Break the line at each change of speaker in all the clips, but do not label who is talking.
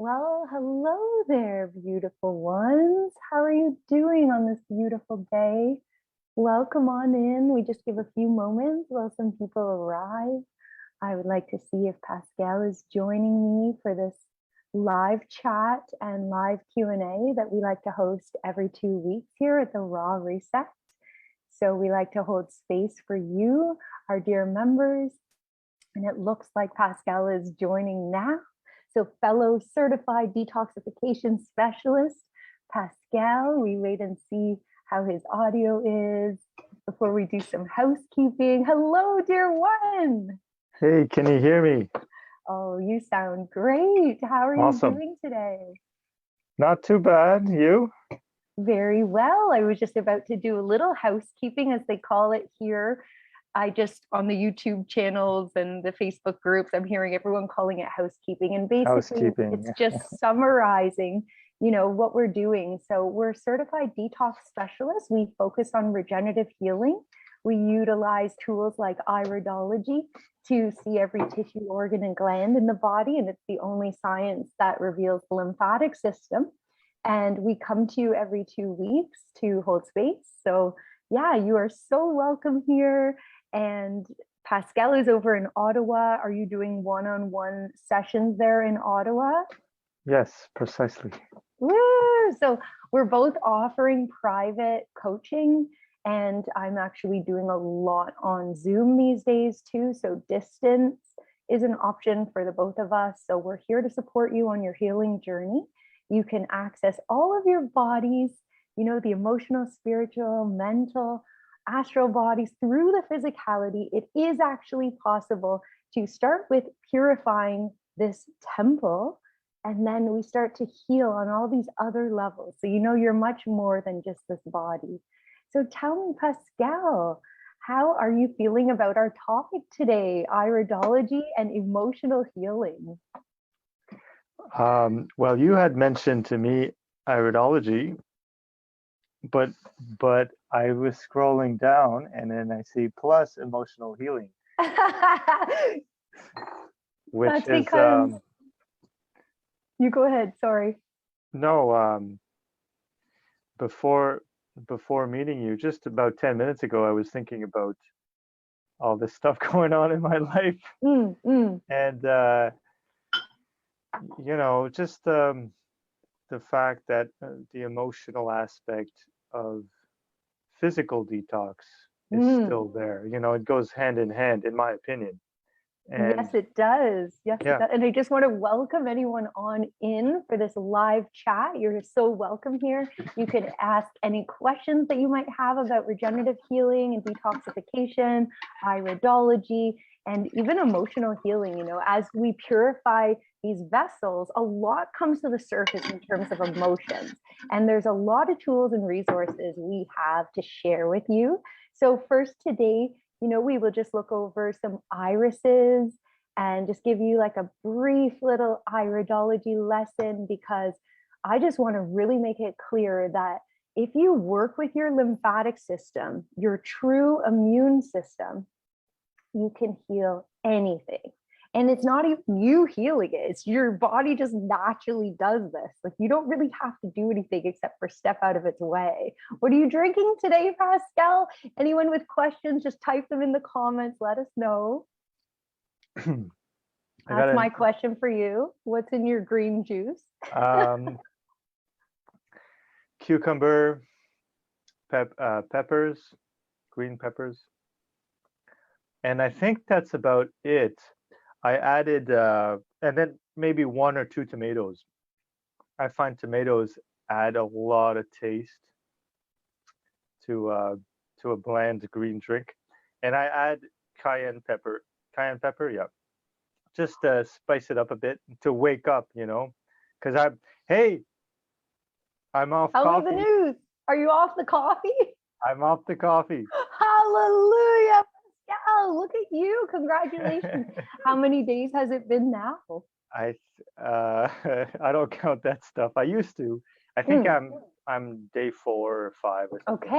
Well, hello there, beautiful ones. How are you doing on this beautiful day? Welcome on in. We just give a few moments while some people arrive. I would like to see if Pascal is joining me for this live chat and live Q&A that we like to host every 2 weeks here at the Raw Reset. So we like to hold space for you, our dear members. And it looks like Pascal is joining now. So fellow certified detoxification specialist, Pascal, we wait and see how his audio is before we do some housekeeping. Hello, dear one.
Hey, can you hear me?
Oh, you sound great. How are you doing today?
Not too bad. You?
Very well. I was just about to do a little housekeeping, as they call it here. I just, on the YouTube channels and the Facebook groups, I'm hearing everyone calling it housekeeping. And basically, it's just summarizing, what we're doing. So we're certified detox specialists. We focus on regenerative healing. We utilize tools like Iridology to see every tissue, organ, and gland in the body. And it's the only science that reveals the lymphatic system. And we come to you every 2 weeks to hold space. So yeah, you are so welcome here. And Pascal is over in Ottawa. Are you doing one-on-one sessions there in Ottawa?
Yes, precisely.
Woo! So we're both offering private coaching, and I'm actually doing a lot on Zoom these days too. So distance is an option for the both of us. So we're here to support you on your healing journey. You can access all of your bodies, the emotional, spiritual, mental, astral bodies through the physicality. It is actually possible to start with purifying this temple, and then we start to heal on all these other levels. So you're much more than just this body. So tell me, Pascal, how are you feeling about our topic today, iridology and emotional healing?
Well, you had mentioned to me iridology, but I was scrolling down and then I see plus emotional healing. Which
That's
is
because you go ahead, sorry.
No, before meeting you, just about 10 minutes ago, I was thinking about all this stuff going on in my life. And just the fact that the emotional aspect of physical detox is still there. It goes hand in hand, in my opinion.
And yes, it does. Yes, yeah. It does. And I just want to welcome anyone on in for this live chat. You're so welcome here. You can ask any questions that you might have about regenerative healing and detoxification, iridology, and even emotional healing. As we purify these vessels, a lot comes to the surface in terms of emotions. And there's a lot of tools and resources we have to share with you. So first today, we will just look over some irises and just give you like a brief little iridology lesson, because I just want to really make it clear that if you work with your lymphatic system, your true immune system, you can heal anything. And it's not even you healing it. It's your body just naturally does this. Like, you don't really have to do anything except for step out of its way. What are you drinking today, Pascal? Anyone with questions, just type them in the comments. Let us know. That's my question for you. What's in your green juice?
Cucumber, peppers, green peppers. And I think that's about it. I added, and then maybe 1 or 2 tomatoes. I find tomatoes add a lot of taste to a bland green drink. And I add cayenne pepper, yeah. Just to spice it up a bit, to wake up, because I'm off coffee.
Tell me the news. Are you off the coffee?
I'm off the coffee.
Hallelujah. Yeah, look at you. Congratulations. How many days has it been now? I
don't count that stuff. I used to. I think I'm day 4 or 5 or something.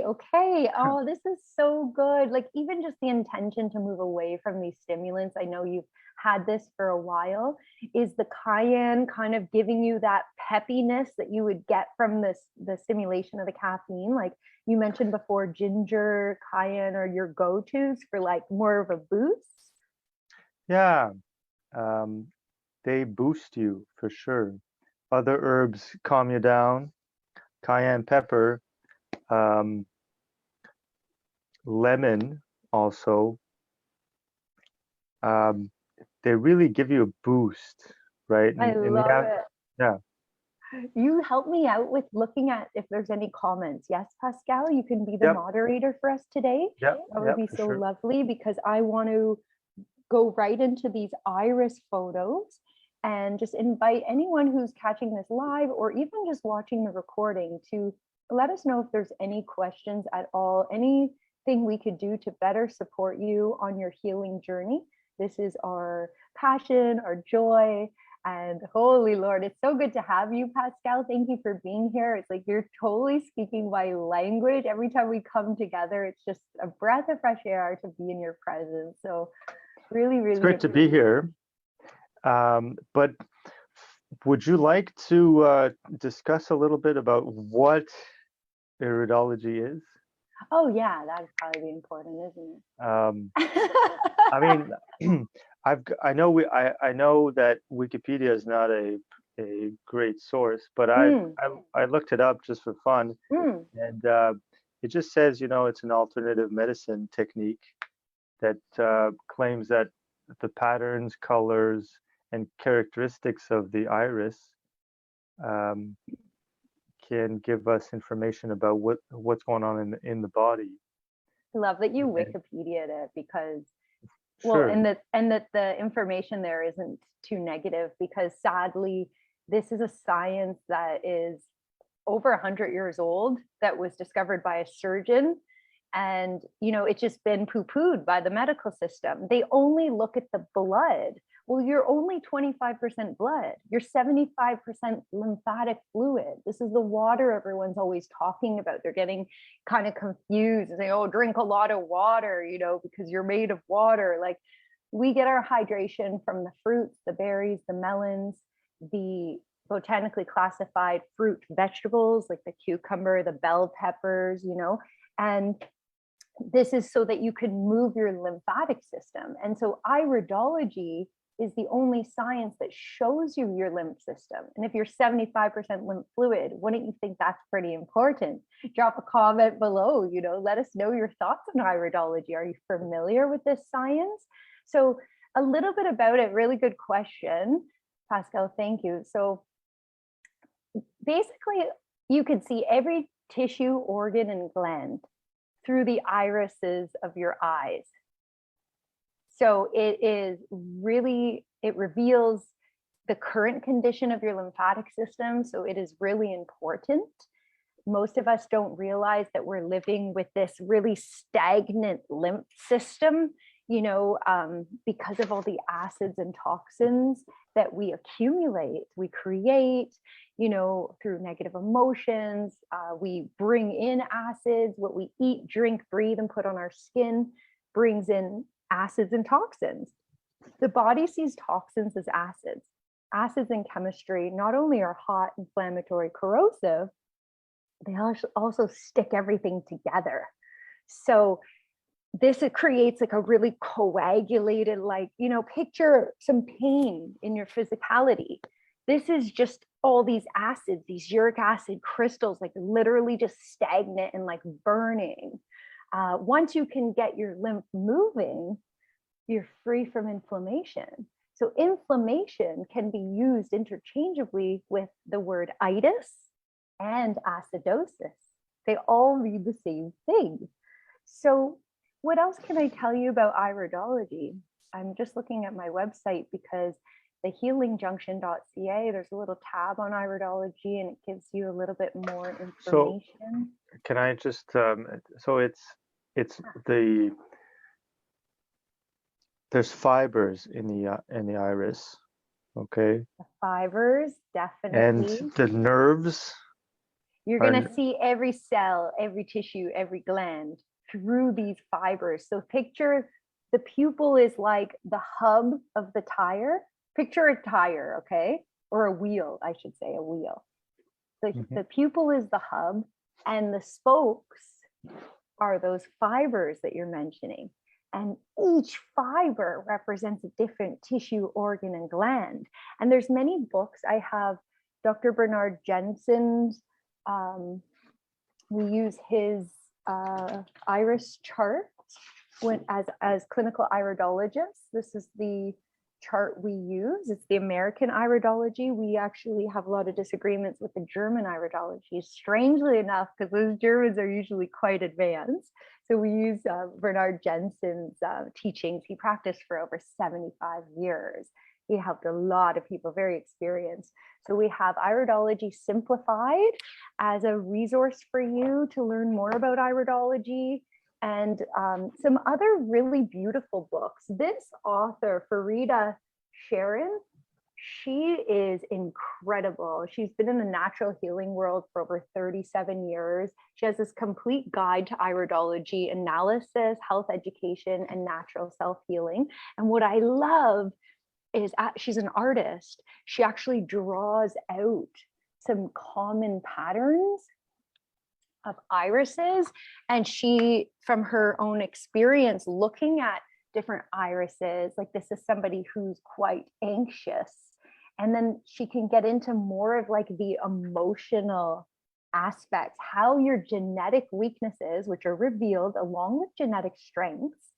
Okay. Oh, this is so good. Like even just the intention to move away from these stimulants. I know you've had this for a while. Is the cayenne kind of giving you that peppiness that you would get from the stimulation of the caffeine? Like you mentioned before, ginger, cayenne are your go-tos for like more of a boost.
Yeah, they boost you for sure. Other herbs calm you down. Cayenne pepper, lemon also. They really give you a boost, right?
I
And they
love
have,
it.
yeah,
You help me out with looking at if there's any comments. Yes, Pascal, you can be the
yep,
moderator for us today.
yep,
That would
yep,
be
for
so
sure.
lovely because I want to go right into these iris photos and just invite anyone who's catching this live or even just watching the recording to let us know if there's any questions at all, anything we could do to better support you on your healing journey. This is our passion, our joy, and holy Lord, it's so good to have you, Pascal. Thank you for being here. It's like you're totally speaking my language. Every time we come together, it's just a breath of fresh air to be in your presence. So really,
It's
really
great to be here. But would you like to discuss a little bit about what iridology is?
Oh yeah, that'd probably be important, isn't
Um,
it?
I mean, I know that Wikipedia is not a great source, but
mm,
I looked it up just for fun,
mm.
and it just says, it's an alternative medicine technique that claims that the patterns, colors, and characteristics of the iris um, can give us information about what's going on in the body.
I love that you
And
Wikipedia'd it because well,
sure,
and that the information there isn't too negative because sadly, this is a science that is over 100 years old that was discovered by a surgeon, and it's just been poo-pooed by the medical system. They only look at the blood. Well, you're only 25% blood, you're 75% lymphatic fluid. This is the water everyone's always talking about. They're getting kind of confused and saying, oh, drink a lot of water, because you're made of water. Like, we get our hydration from the fruits, the berries, the melons, the botanically classified fruit vegetables like the cucumber, the bell peppers, and this is so that you can move your lymphatic system. And so iridology is the only science that shows you your lymph system. And if you're 75% lymph fluid, wouldn't you think that's pretty important? Drop a comment below, let us know your thoughts on iridology. Are you familiar with this science? So a little bit about it, really good question, Pascal, thank you. So basically, you can see every tissue, organ, and gland through the irises of your eyes. So it reveals the current condition of your lymphatic system. So it is really important. Most of us don't realize that we're living with this really stagnant lymph system, because of all the acids and toxins that we accumulate, we create, through negative emotions. We bring in acids. What we eat, drink, breathe, and put on our skin brings in acids and toxins. The body sees toxins as acids. Acids in chemistry not only are hot, inflammatory, corrosive, they also stick everything together. So it creates like a really coagulated, picture some pain in your physicality. This is just all these acids, these uric acid crystals, like literally just stagnant and like burning. Once you can get your lymph moving, you're free from inflammation. So inflammation can be used interchangeably with the word itis and acidosis. They all mean the same thing. So what else can I tell you about iridology? I'm just looking at my website because the healingjunction.ca, there's a little tab on iridology and it gives you a little bit more information.
So can I just so it's there's fibers in the iris, okay?
The fibers, definitely.
And the nerves.
You're going to see every cell, every tissue, every gland through these fibers. So picture the pupil is like the hub of the tire. Picture a tire, okay? Or a wheel, I should say, a wheel. So the pupil is the hub, and the spokes are those fibers that you're mentioning. And each fiber represents a different tissue, organ, and gland. And there's many books. I have Dr. Bernard Jensen's, we use his iris chart as clinical iridologists. This is the chart we use. It's the American Iridology. We actually have a lot of disagreements with the German Iridology, strangely enough, because those Germans are usually quite advanced. So we use Bernard Jensen's teachings. He practiced for over 75 years. He helped a lot of people, very experienced. So we have Iridology Simplified as a resource for you to learn more about iridology, and some other really beautiful books. This author, Farida Sharon, she is incredible. She's been in the natural healing world for over 37 years. She has this complete guide to iridology, analysis, health education, and natural self-healing. And what I love is she's an artist. She actually draws out some common patterns of irises, and she, from her own experience looking at different irises, like this is somebody who's quite anxious, and then she can get into more of like the emotional aspects, how your genetic weaknesses, which are revealed along with genetic strengths,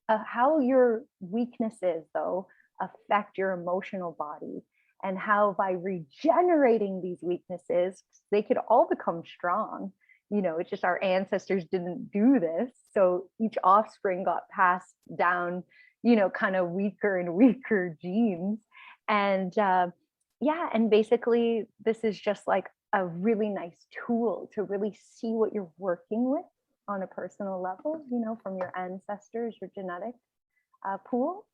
how your weaknesses though affect your emotional body, and how by regenerating these weaknesses, they could all become strong. You know, it's just our ancestors didn't do this. So each offspring got passed down, you know, kind of weaker and weaker genes. And yeah, and basically this is just like a really nice tool to really see what you're working with on a personal level, you know, from your ancestors, your genetic pool.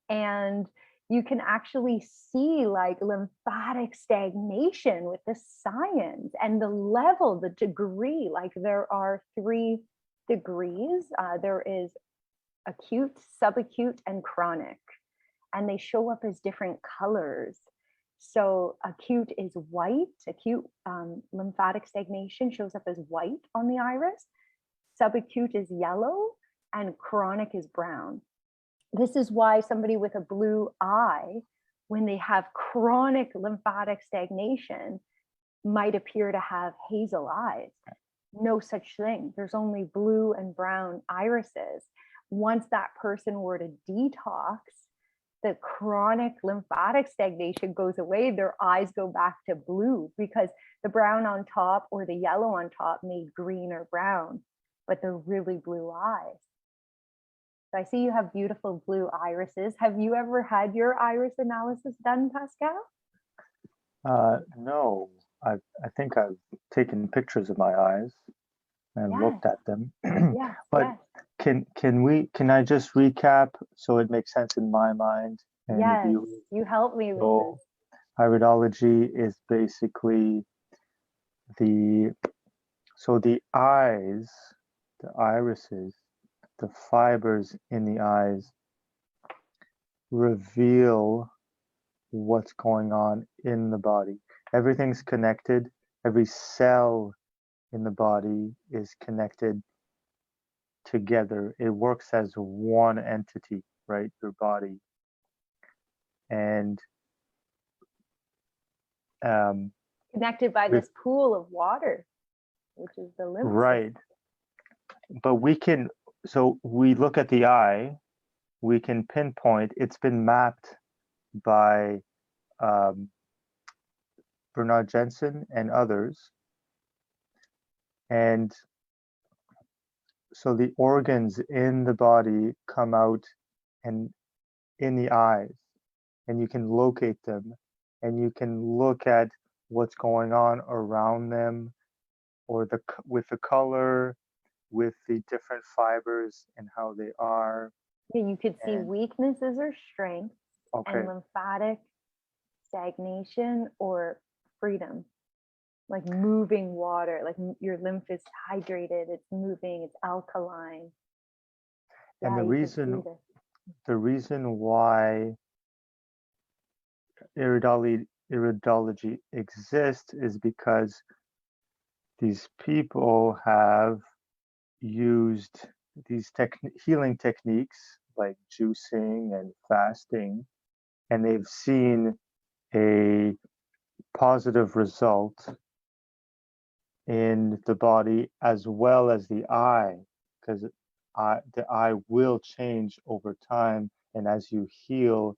And you can actually see like lymphatic stagnation with the science and the level, the degree. Like there are 3 degrees. There is acute, subacute, and chronic. And they show up as different colors. So acute is white. Acute lymphatic stagnation shows up as white on the iris. Subacute is yellow, and chronic is brown. This is why somebody with a blue eye, when they have chronic lymphatic stagnation, might appear to have hazel eyes. No such thing. There's only blue and brown irises. Once that person were to detox, the chronic lymphatic stagnation goes away, their eyes go back to blue, because the brown on top or the yellow on top made green or brown, but they're really blue eyes. So I see you have beautiful blue irises. Have you ever had your iris analysis done, Pascal?
No, I think I've taken pictures of my eyes and looked at them. But can I just recap so it makes sense in my mind? And
yes, you help me with this.
Iridology is basically the eyes, the irises, the fibers in the eyes reveal what's going on in the body. Everything's connected. Every cell in the body is connected together. It works as one entity, right? Your body. And
connected by this pool of water, which is the lymph system.
But we look at the eye, we can pinpoint, it's been mapped by Bernard Jensen and others. And so the organs in the body come out and in the eyes, and you can locate them, and you can look at what's going on around them, or with the color, with the different fibers and how they are.
Yeah, you could see weaknesses or strengths, and lymphatic stagnation or freedom. like moving water, like your lymph is hydrated, it's moving, it's alkaline.
And
Yeah,
the
you can see
reason
this.
why iridology exists is because these people have used these healing techniques like juicing and fasting, and they've seen a positive result in the body as well as the eye, because the eye will change over time, and as you heal,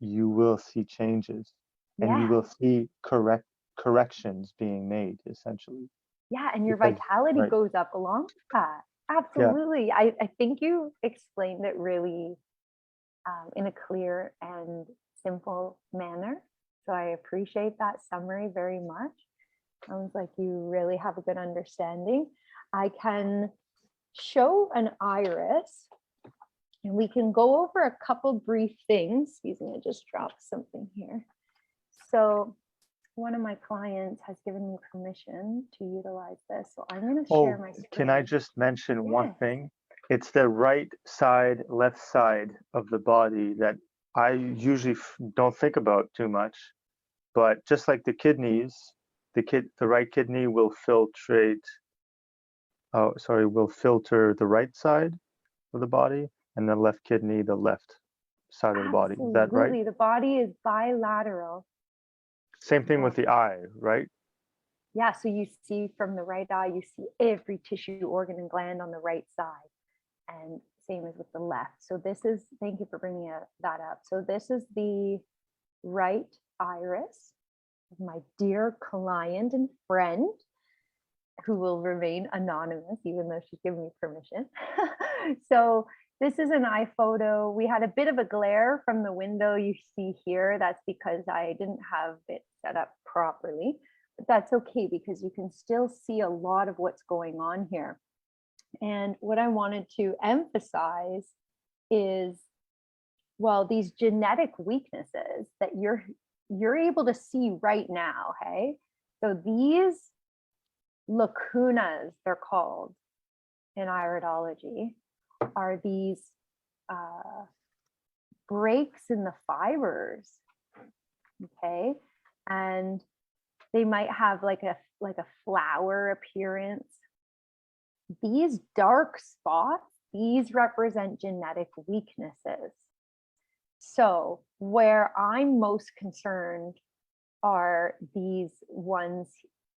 you will see changes, and you
Yeah.
will see corrections being made, essentially.
Yeah, and your
Because,
vitality
right,
goes up along with that.
yeah,
Absolutely. I think you explained it really in a clear and simple manner. So I appreciate that summary very much. Sounds like you really have a good understanding. I can show an iris and we can go over a couple brief things. Excuse me, I just dropped something here. So one of my clients has given me permission to utilize this. So I'm going to share my screen.
Can I just mention one
Yes.
thing? It's the right side, left side of the body that I usually don't think about too much. But just like the kidneys, the right kidney will filter the right side of the body, and the left kidney the left side of the body. Is that right?
Absolutely. The body is bilateral.
Same thing with the eye, right?
Yeah, so you see from the right eye, you see every tissue, organ, and gland on the right side. And same as with the left. So this is, thank you for bringing that up. So this is the right iris of my dear client and friend, who will remain anonymous, even though she's given me permission. So this is an eye photo. We had a bit of a glare from the window you see here. That's because I didn't have it set up properly, but that's okay because you can still see a lot of what's going on here. And what I wanted to emphasize is, well, these genetic weaknesses that you're able to see right now, hey? So these lacunas, they're called in iridology, are these breaks in the fibers, okay? And they might have like a flower appearance. These dark spots, these represent genetic weaknesses. So where I'm most concerned are these ones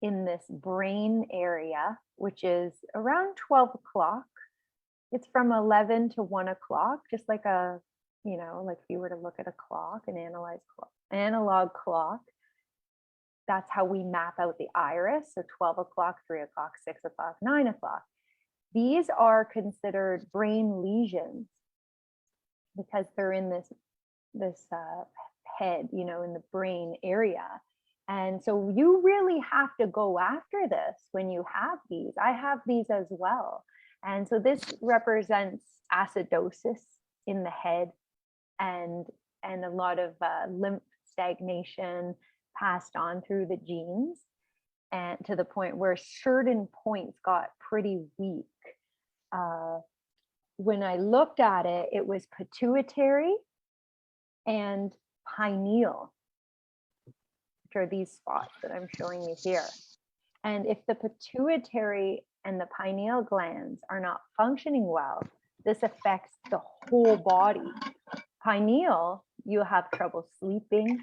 in this brain area, which is around 12 o'clock. It's from 11 to 1 o'clock, just like a, like if you were to look at a clock, an analog clock. That's how we map out the iris. So 12 o'clock, 3 o'clock, 6 o'clock, 9 o'clock. These are considered brain lesions because they're in this head, in the brain area. And so you really have to go after this when you have these. I have these as well. And so this represents acidosis in the head and a lot of lymph stagnation passed on through the genes, and to the point where certain points got pretty weak. When I looked at it, it was pituitary and pineal, which are these spots that I'm showing you here. And if the pituitary and the pineal glands are not functioning well, this affects the whole body. Pineal, you'll have trouble sleeping.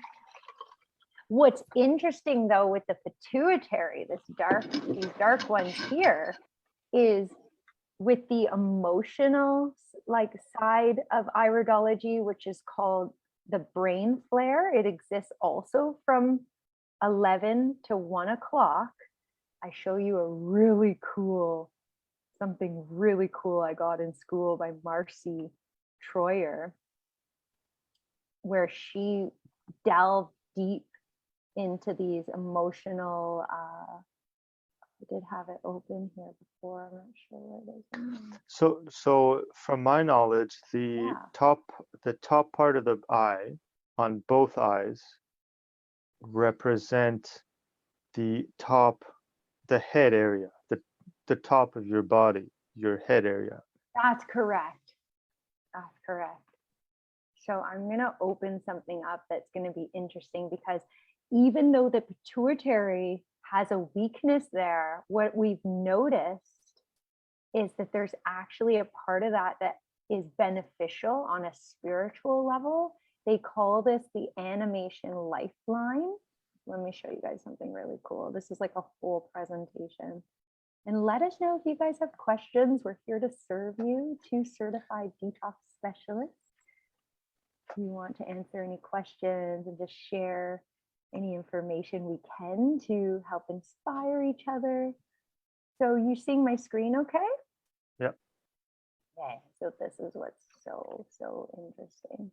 What's interesting though with the pituitary, these dark ones here, is with the emotional side of iridology, which is called the brain flare. It exists also from 11 to 1 o'clock. I show you something really cool I got in school by Marcy Troyer, where she delved deep into these emotional, I did have it open here before, I'm not sure where it is.
So from my knowledge, the top part of the eye on both eyes represent the top, the head area, the top of your body, your head area.
That's correct. That's correct. So I'm going to open something up that's going to be interesting, because even though the pituitary has a weakness there, what we've noticed is that there's actually a part of that that is beneficial on a spiritual level. They call this the animation lifeline. Let me show you guys something really cool. This is like a whole presentation. And let us know if you guys have questions. We're here to serve you, 2 certified detox specialists. We want to answer any questions and just share any information we can to help inspire each other. So you're seeing my screen okay?
Yep.
Okay, so this is what's so interesting.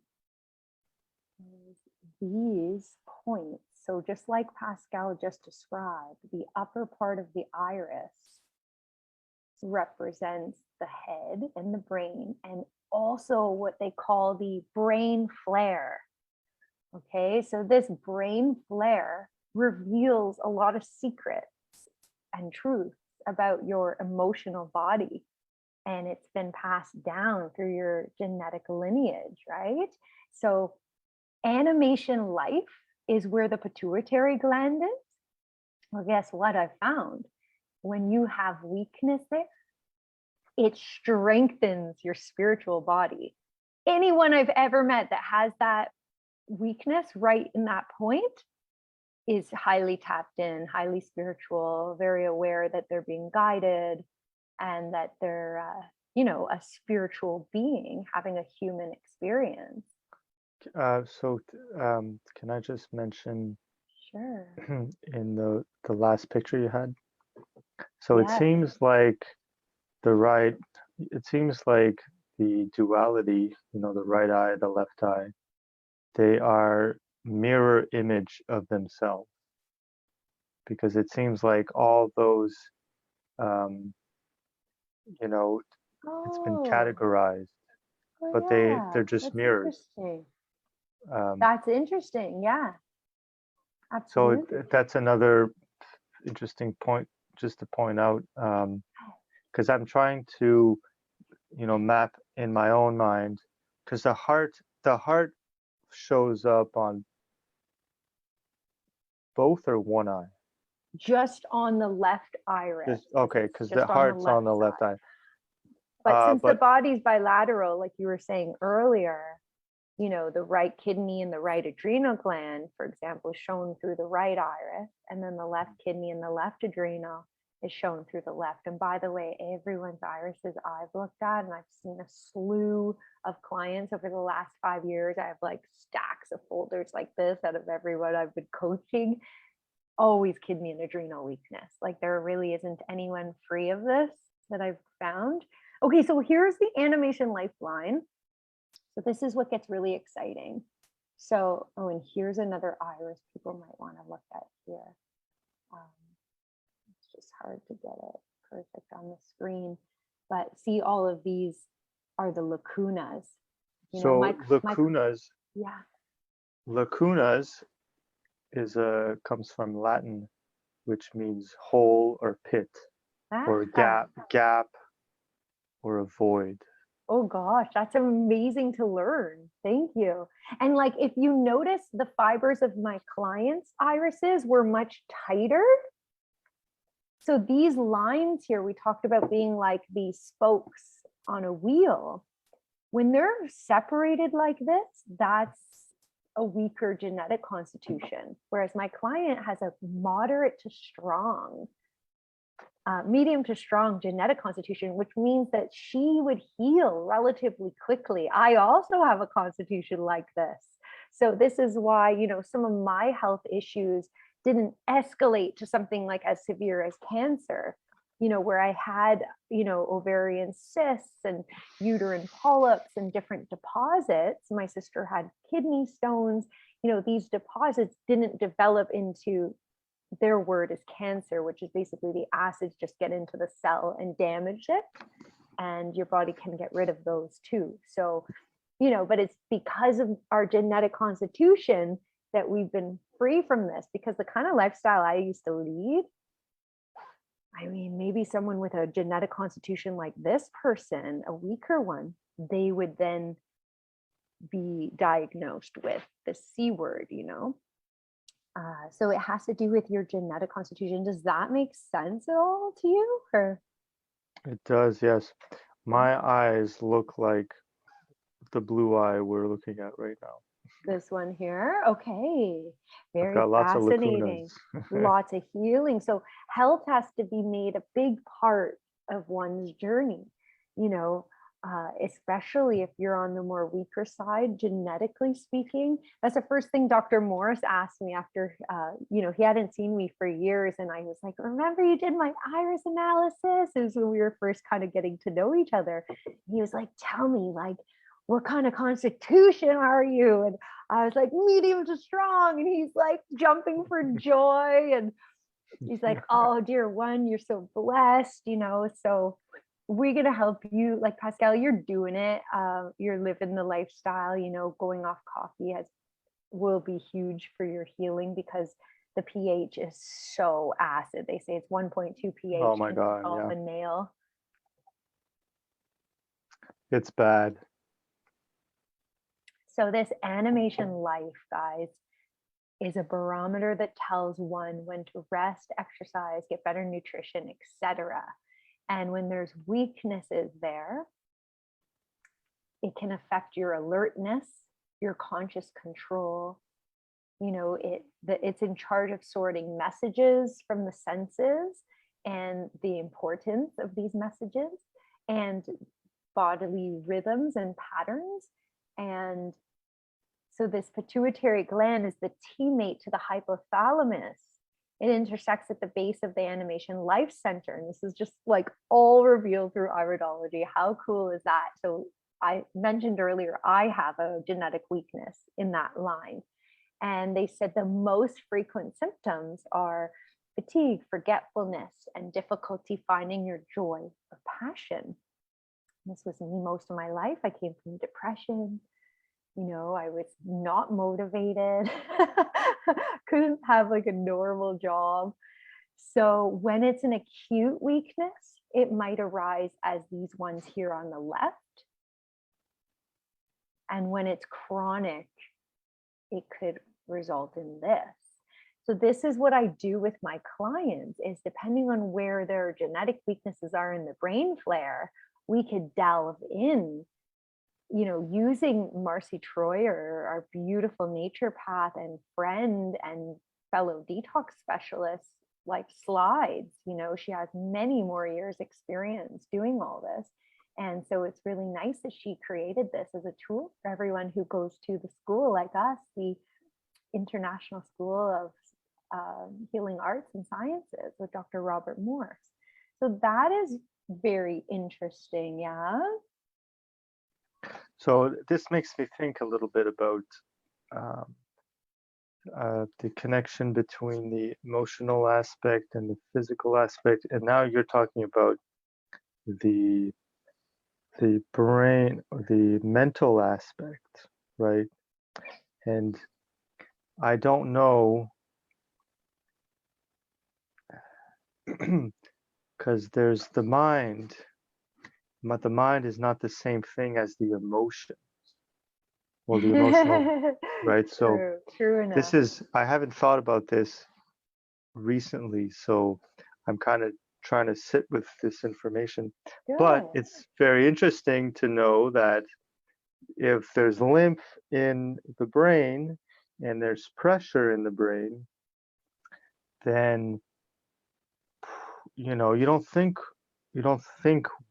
These points, so just like Pascal just described, the upper part of the iris represents the head and the brain, and also what they call the brain flare. Okay, so this brain flare reveals a lot of secrets and truths about your emotional body, and it's been passed down through your genetic lineage, right? So animation life is where the pituitary gland is. Well, guess what I found? When you have weakness there, it strengthens your spiritual body. Anyone I've ever met that has that weakness right in that point is highly tapped in, highly spiritual, very aware that they're being guided and that they're, a spiritual being having a human experience.
Can I just mention?
Sure.
In the last picture you had? So
Yes.
it seems like the duality, the right eye, the left eye, they are mirror image of themselves, because it seems like all those, it's been categorized, but they're just
That's
mirrors.
Interesting. That's interesting. Yeah. Absolutely.
So that's another interesting point just to point out, because I'm trying to, map in my own mind, because the heart shows up on both or one eye.
Just on the left iris.
Okay, because the heart's on the left eye.
But since the body's bilateral, like you were saying earlier, the right kidney and the right adrenal gland, for example, is shown through the right iris, and then the left kidney and the left adrenal is shown through the left. And by the way, everyone's irises I've looked at, and I've seen a slew of clients over the last 5 years. I have like stacks of folders like this out of everyone I've been coaching. Always kidney and adrenal weakness. Like there really isn't anyone free of this that I've found. Okay, so here's the animation lifeline. So this is what gets really exciting. So, and here's another iris people might want to look at here. It's just hard to get it perfect on the screen, but see, all of these are the lacunas.
Lacunas.
Yeah.
Lacunas comes from Latin, which means hole or pit, or gap, or a void.
Oh gosh, that's amazing to learn. Thank you. And like, if you notice, the fibers of my clients' irises were much tighter. So these lines here, we talked about being like these spokes on a wheel. When they're separated like this, that's a weaker genetic constitution. Whereas my client has a moderate to strong, medium to strong genetic constitution, which means that she would heal relatively quickly. I also have a constitution like this. So this is why, some of my health issues didn't escalate to something like as severe as cancer, where I had, ovarian cysts and uterine polyps and different deposits. My sister had kidney stones. These deposits didn't develop into, their word is cancer, which is basically the acids just get into the cell and damage it. And your body can get rid of those too. So, but it's because of our genetic constitution, that we've been free from this, because the kind of lifestyle I used to lead, I mean, maybe someone with a genetic constitution like this person, a weaker one, they would then be diagnosed with the C word, you know? So it has to do with your genetic constitution. Does that make sense at all to you? Or
It does, yes. My eyes look like the blue eye we're looking at right now.
this one here? Okay,
I've
very
got lots of
fascinating.
lacunas.
Lots of healing. So health has to be made a big part of one's journey, you know, especially if you're on the more weaker side, genetically speaking. That's the first thing Dr. Morris asked me after, you know, he hadn't seen me for years. And I was like, remember you did my iris analysis? It was when we were first kind of getting to know each other. He was like, tell me, like, what kind of constitution are you? And I was like, medium to strong. And he's like jumping for joy. And he's like, oh, dear one, you're so blessed, you know. So we're going to help you. Like, Pascal, you're doing it. You're living the lifestyle, you know, going off coffee will be huge for your healing, because the pH is so acid. They say it's 1.2 pH.
Oh my God,
off
yeah.
a nail.
It's bad.
So this animation life, guys, is a barometer that tells one when to rest, exercise, get better nutrition, etc. And when there's weaknesses there, it can affect your alertness, your conscious control. You know, it's in charge of sorting messages from the senses and the importance of these messages and bodily rhythms and patterns. And so this pituitary gland is the teammate to the hypothalamus. It intersects at the base of the animation life center. And this is just like all revealed through iridology. How cool is that? So I mentioned earlier, I have a genetic weakness in that line. And they said the most frequent symptoms are fatigue, forgetfulness, and difficulty finding your joy or passion. This was me most of my life. I came from depression. You know, I was not motivated, couldn't have like a normal job. So when it's an acute weakness, it might arise as these ones here on the left. And when it's chronic, it could result in this. So this is what I do with my clients, is depending on where their genetic weaknesses are in the brain flare, we could delve in, you know, using Marcy Troyer, our beautiful naturopath and friend and fellow detox specialist, like slides. You know, she has many more years experience doing all this. And so it's really nice that she created this as a tool for everyone who goes to the school like us, the International School of Healing Arts and Sciences with Dr. Robert Morse. So that is very interesting. Yeah.
So this makes me think a little bit about the connection between the emotional aspect and the physical aspect. And now you're talking about the brain, or the mental aspect, right? And I don't know, because there's the mind, but the mind is not the same thing as the emotion. Well, the emotional, right? So
true enough.
this is, I haven't thought about this recently, so I'm kind of trying to sit with this information.
Good.
But it's very interesting to know that if there's lymph in the brain and there's pressure in the brain, then, you know, you don't think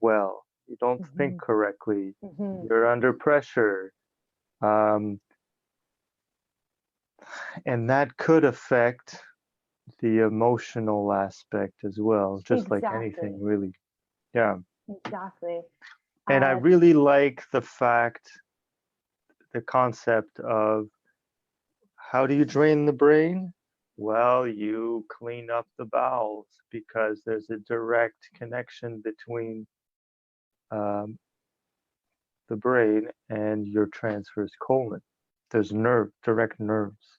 well, you don't think correctly, you're under pressure, and that could affect the emotional aspect as well, just like anything, really. Yeah.
Exactly.
And I really like the concept of, how do you drain the brain? Well, you clean up the bowels, because there's a direct connection between the brain and your transverse colon. There's direct nerves.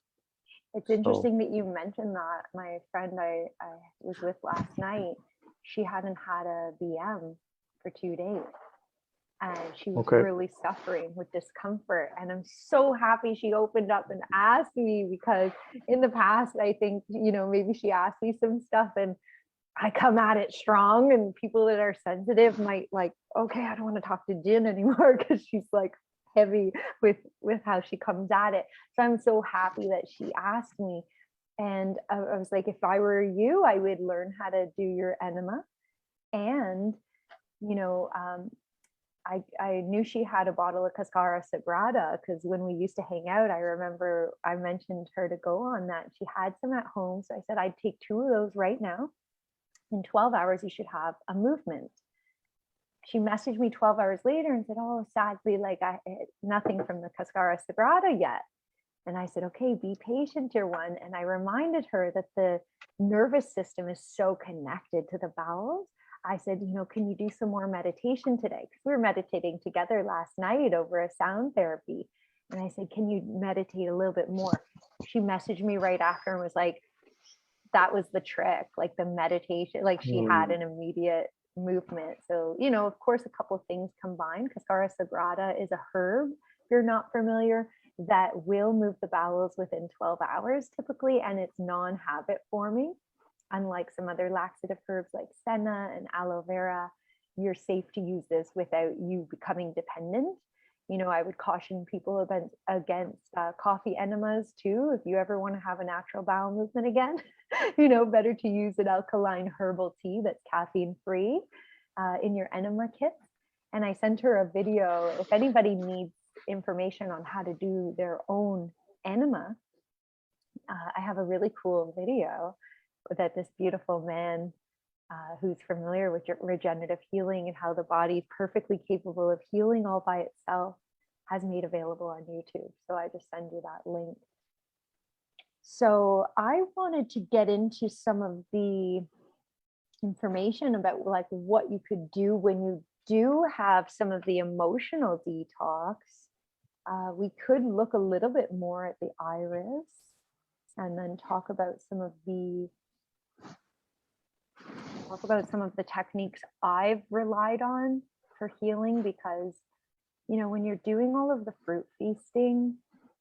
It's interesting that you mentioned that. My friend I was with last night, she hadn't had a BM for 2 days. And she was really suffering with discomfort. And I'm so happy she opened up and asked me, because in the past, I think, maybe she asked me some stuff and I come at it strong, and people that are sensitive might like, okay, I don't want to talk to Jen anymore because she's like heavy with how she comes at it. So I'm so happy that she asked me. And I was like, if I were you, I would learn how to do your enema. And, I knew she had a bottle of Cascara Sagrada, because when we used to hang out, I remember I mentioned her to go on that. She had some at home. So I said, I'd take 2 of those right now. In 12 hours, you should have a movement. She messaged me 12 hours later and said, oh, sadly, like nothing from the Cascara Sagrada yet. And I said, okay, be patient, dear one. And I reminded her that the nervous system is so connected to the bowels. I said, can you do some more meditation today? Because we were meditating together last night over a sound therapy. And I said, can you meditate a little bit more? She messaged me right after and was like, that was the trick, like the meditation, like she had an immediate movement. So, of course, a couple of things combined. Cascara Sagrada is a herb, if you're not familiar, that will move the bowels within 12 hours typically, and it's non-habit forming. Unlike some other laxative herbs like senna and aloe vera, you're safe to use this without you becoming dependent. I would caution people against coffee enemas too. If you ever want to have a natural bowel movement again, better to use an alkaline herbal tea that's caffeine free in your enema kit. And I sent her a video. If anybody needs information on how to do their own enema, I have a really cool video that this beautiful man who's familiar with regenerative healing and how the body is perfectly capable of healing all by itself has made available on YouTube. So I just send you that link. So I wanted to get into some of the information about like what you could do when you do have some of the emotional detox. We could look a little bit more at the iris and then talk about some of the techniques I've relied on for healing, because when you're doing all of the fruit feasting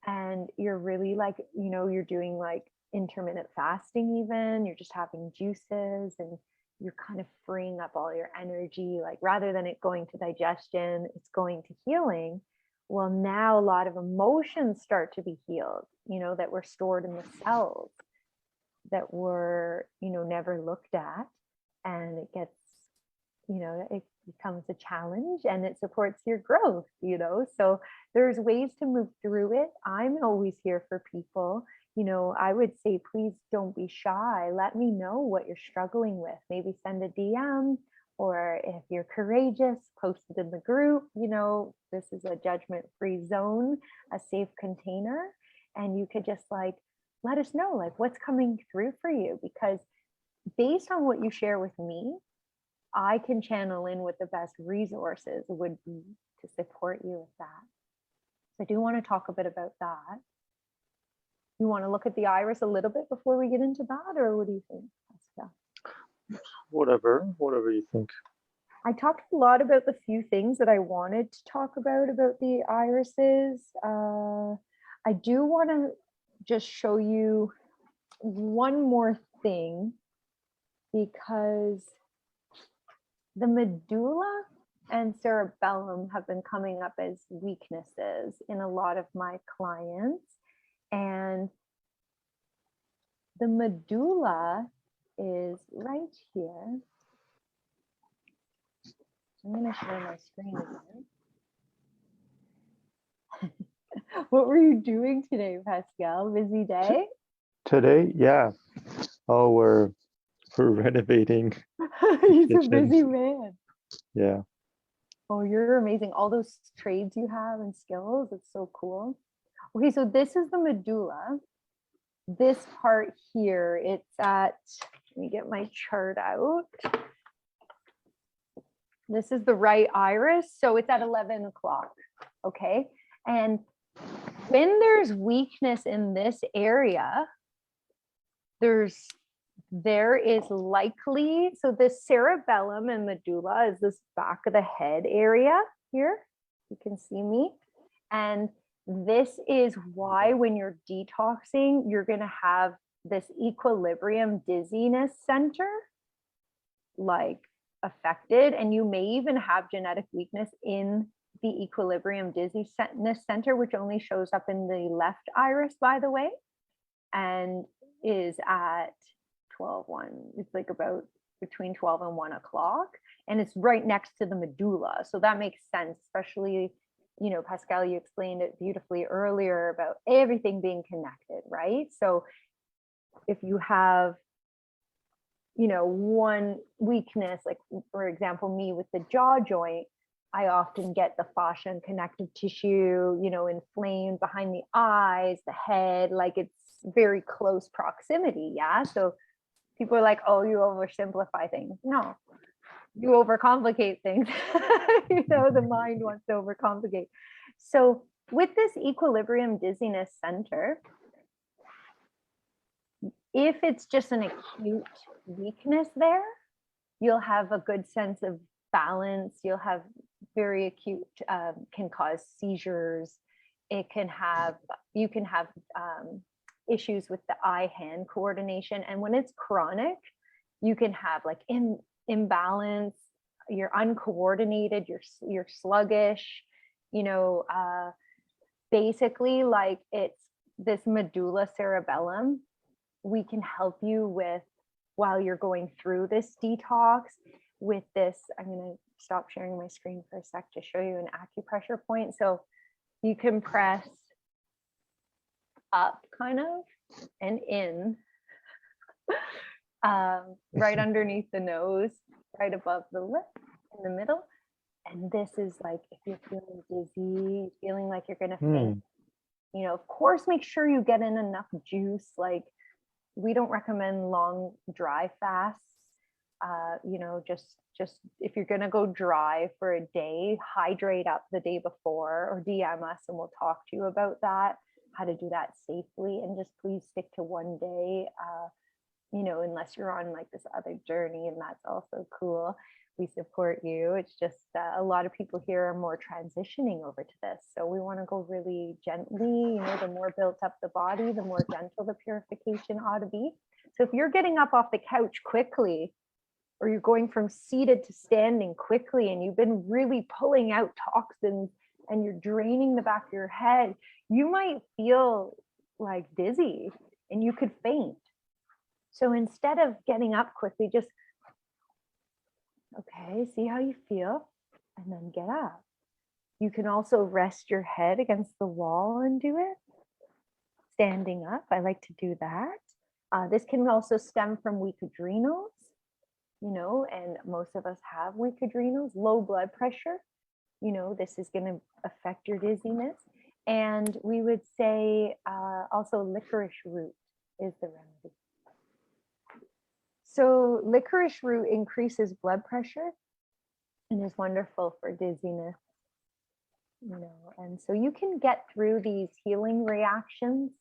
and you're really like, you're doing like intermittent fasting, even you're just having juices and you're kind of freeing up all your energy, like rather than it going to digestion, it's going to healing. Well, now a lot of emotions start to be healed, that were stored in the cells that were, never looked at. And it gets, it becomes a challenge and it supports your growth, so there's ways to move through it. I'm always here for people. I would say, please don't be shy. Let me know what you're struggling with. Maybe send a DM, or if you're courageous, post it in the group. This is a judgment-free zone, a safe container. And you could just like, let us know like what's coming through for you, because based on what you share with me, I can channel in what the best resources would be to support you with that. So I do want to talk a bit about that. You want to look at the iris a little bit before we get into that, or what do you think, Pascal?
Whatever you think.
I talked a lot about the few things that I wanted to talk about the irises. I do want to just show you one more thing, because the medulla and cerebellum have been coming up as weaknesses in a lot of my clients. And the medulla is right here. I'm going to share my screen again. What were you doing today, Pascal? Busy day?
Today, yeah. Oh, we're renovating.
He's a busy man.
Yeah.
Oh, you're amazing. All those trades you have and skills. It's so cool. Okay, so this is the medulla. This part here, it's at, let me get my chart out. This is the right iris. So it's at 11 o'clock. Okay. And when there's weakness in this area, there is likely, so the cerebellum and medulla is this back of the head area here. You can see me. And this is why when you're detoxing, you're going to have this equilibrium dizziness center like affected, and you may even have genetic weakness in the equilibrium dizziness center, which only shows up in the left iris, by the way, and is at 12:1. It's like about between 12 and 1 o'clock, and it's right next to the medulla. So that makes sense, especially, you know, Pascal, you explained it beautifully earlier about everything being connected, right? So if you have, you know, one weakness, like for example, me with the jaw joint, I often get the fascia and connective tissue, you know, inflamed behind the eyes, the head, like it's very close proximity. Yeah. So people are like, oh, you oversimplify things. No, you overcomplicate things. You know, the mind wants to overcomplicate. So with this equilibrium dizziness center, if it's just an acute weakness there, you'll have a good sense of balance. You'll have very acute, can cause seizures. It can have, you can have issues with the eye-hand coordination. And when it's chronic, you can have like imbalance, you're uncoordinated, you're sluggish, you know, basically like it's this medulla cerebellum. We can help you with, while you're going through this detox, with this, I'm going to stop sharing my screen for a sec to show you an acupressure point. So you can press up kind of and in, right underneath the nose, right above the lip in the middle. And this is like, if you're feeling dizzy, feeling like you're going to faint, you know, of course, make sure you get in enough juice. Like, we don't recommend long dry fasts. You know, just if you're gonna go dry for a day, hydrate up the day before, or DM us and we'll talk to you about that, how to do that safely. And just please stick to one day, you know, unless you're on like this other journey, and that's also cool. We support you. It's just a lot of people here are more transitioning over to this. So we want to go really gently, you know, the more built up the body, the more gentle the purification ought to be. So if you're getting up off the couch quickly, or you're going from seated to standing quickly, and you've been really pulling out toxins and you're draining the back of your head, you might feel like dizzy and you could faint. So instead of getting up quickly, just okay, see how you feel, and then get up. You can also rest your head against the wall and do it. Standing up, I like to do that. This can also stem from weak adrenals, you know, and most of us have weak adrenals, low blood pressure. You know, this is going to affect your dizziness. And we would say also licorice root is the remedy. So licorice root increases blood pressure and is wonderful for dizziness, you know, and so you can get through these healing reactions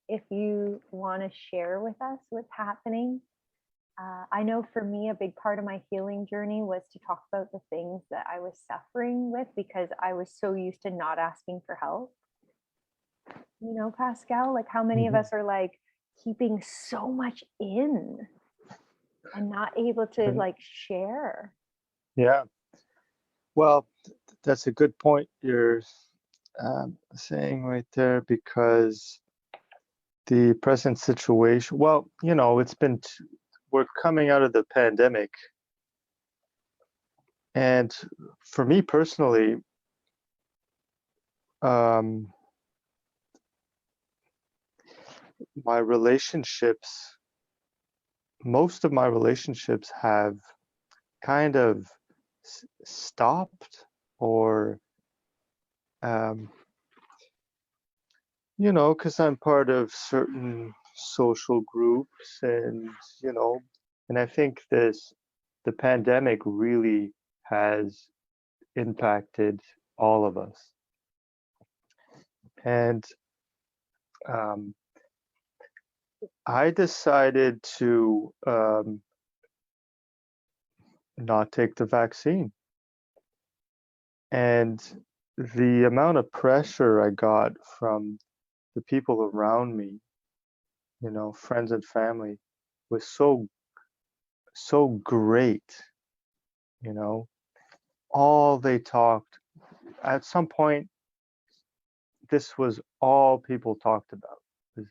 if you want to share with us what's happening. I know for me, a big part of my healing journey was to talk about the things that I was suffering with, because I was so used to not asking for help. You know, Pascal, like how many of us are like keeping so much in and not able to like share?
Yeah. Well, that's a good point you're saying right there, because the present situation, well, you know, we're coming out of the pandemic. And for me personally, my relationships, most of my relationships have kind of stopped, or you know, because I'm part of certain social groups, and you know, and I think the pandemic really has impacted all of us. And I decided to not take the vaccine. And the amount of pressure I got from the people around me, you know, friends and family, was so great, you know. All they talked, at some point, this was all people talked about. Was,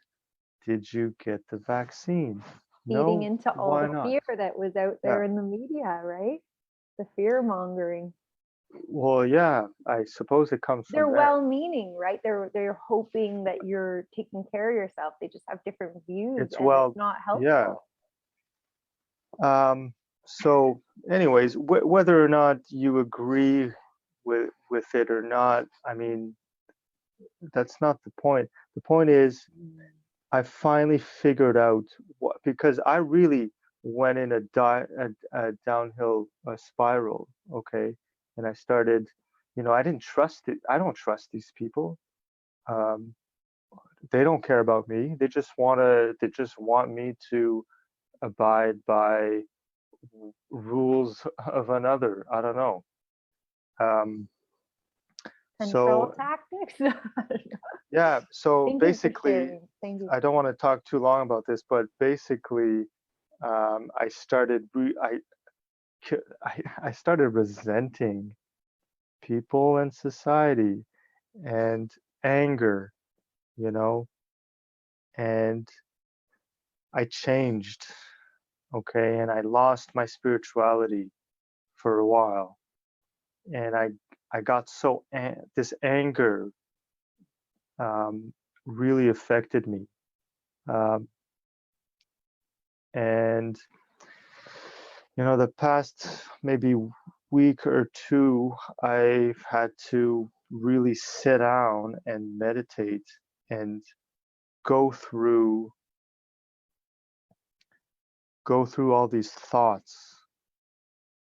did you get the vaccine?
Feeding
No,
into all
why
the
not?
fear that was out
Yeah.
there in the media, right? The fear mongering.
Well, yeah, I suppose it comes
They're
from there.
well-meaning, right? They're hoping that you're taking care of yourself. They just have different views,
It's
and it's not helpful.
Yeah. So, anyways, whether or not you agree with it or not, I mean, that's not the point. The point is, I finally figured out what, because I really went in a downhill spiral, okay? And I started, you know, I didn't trust it. I don't trust these people. Um, they don't care about me. They just want me to abide by rules of another. I don't know. Um,
Control
so
tactics.
yeah, so
Thank you for
basically,
sharing. Thank you.
I don't want to talk too long about this, but basically, I started I started resenting people and society and anger, you know, and I changed, okay, and I lost my spirituality for a while, and I got so this anger um, really affected me, um, and you know, the past maybe week or two, I've had to really sit down and meditate and go through go through all these thoughts.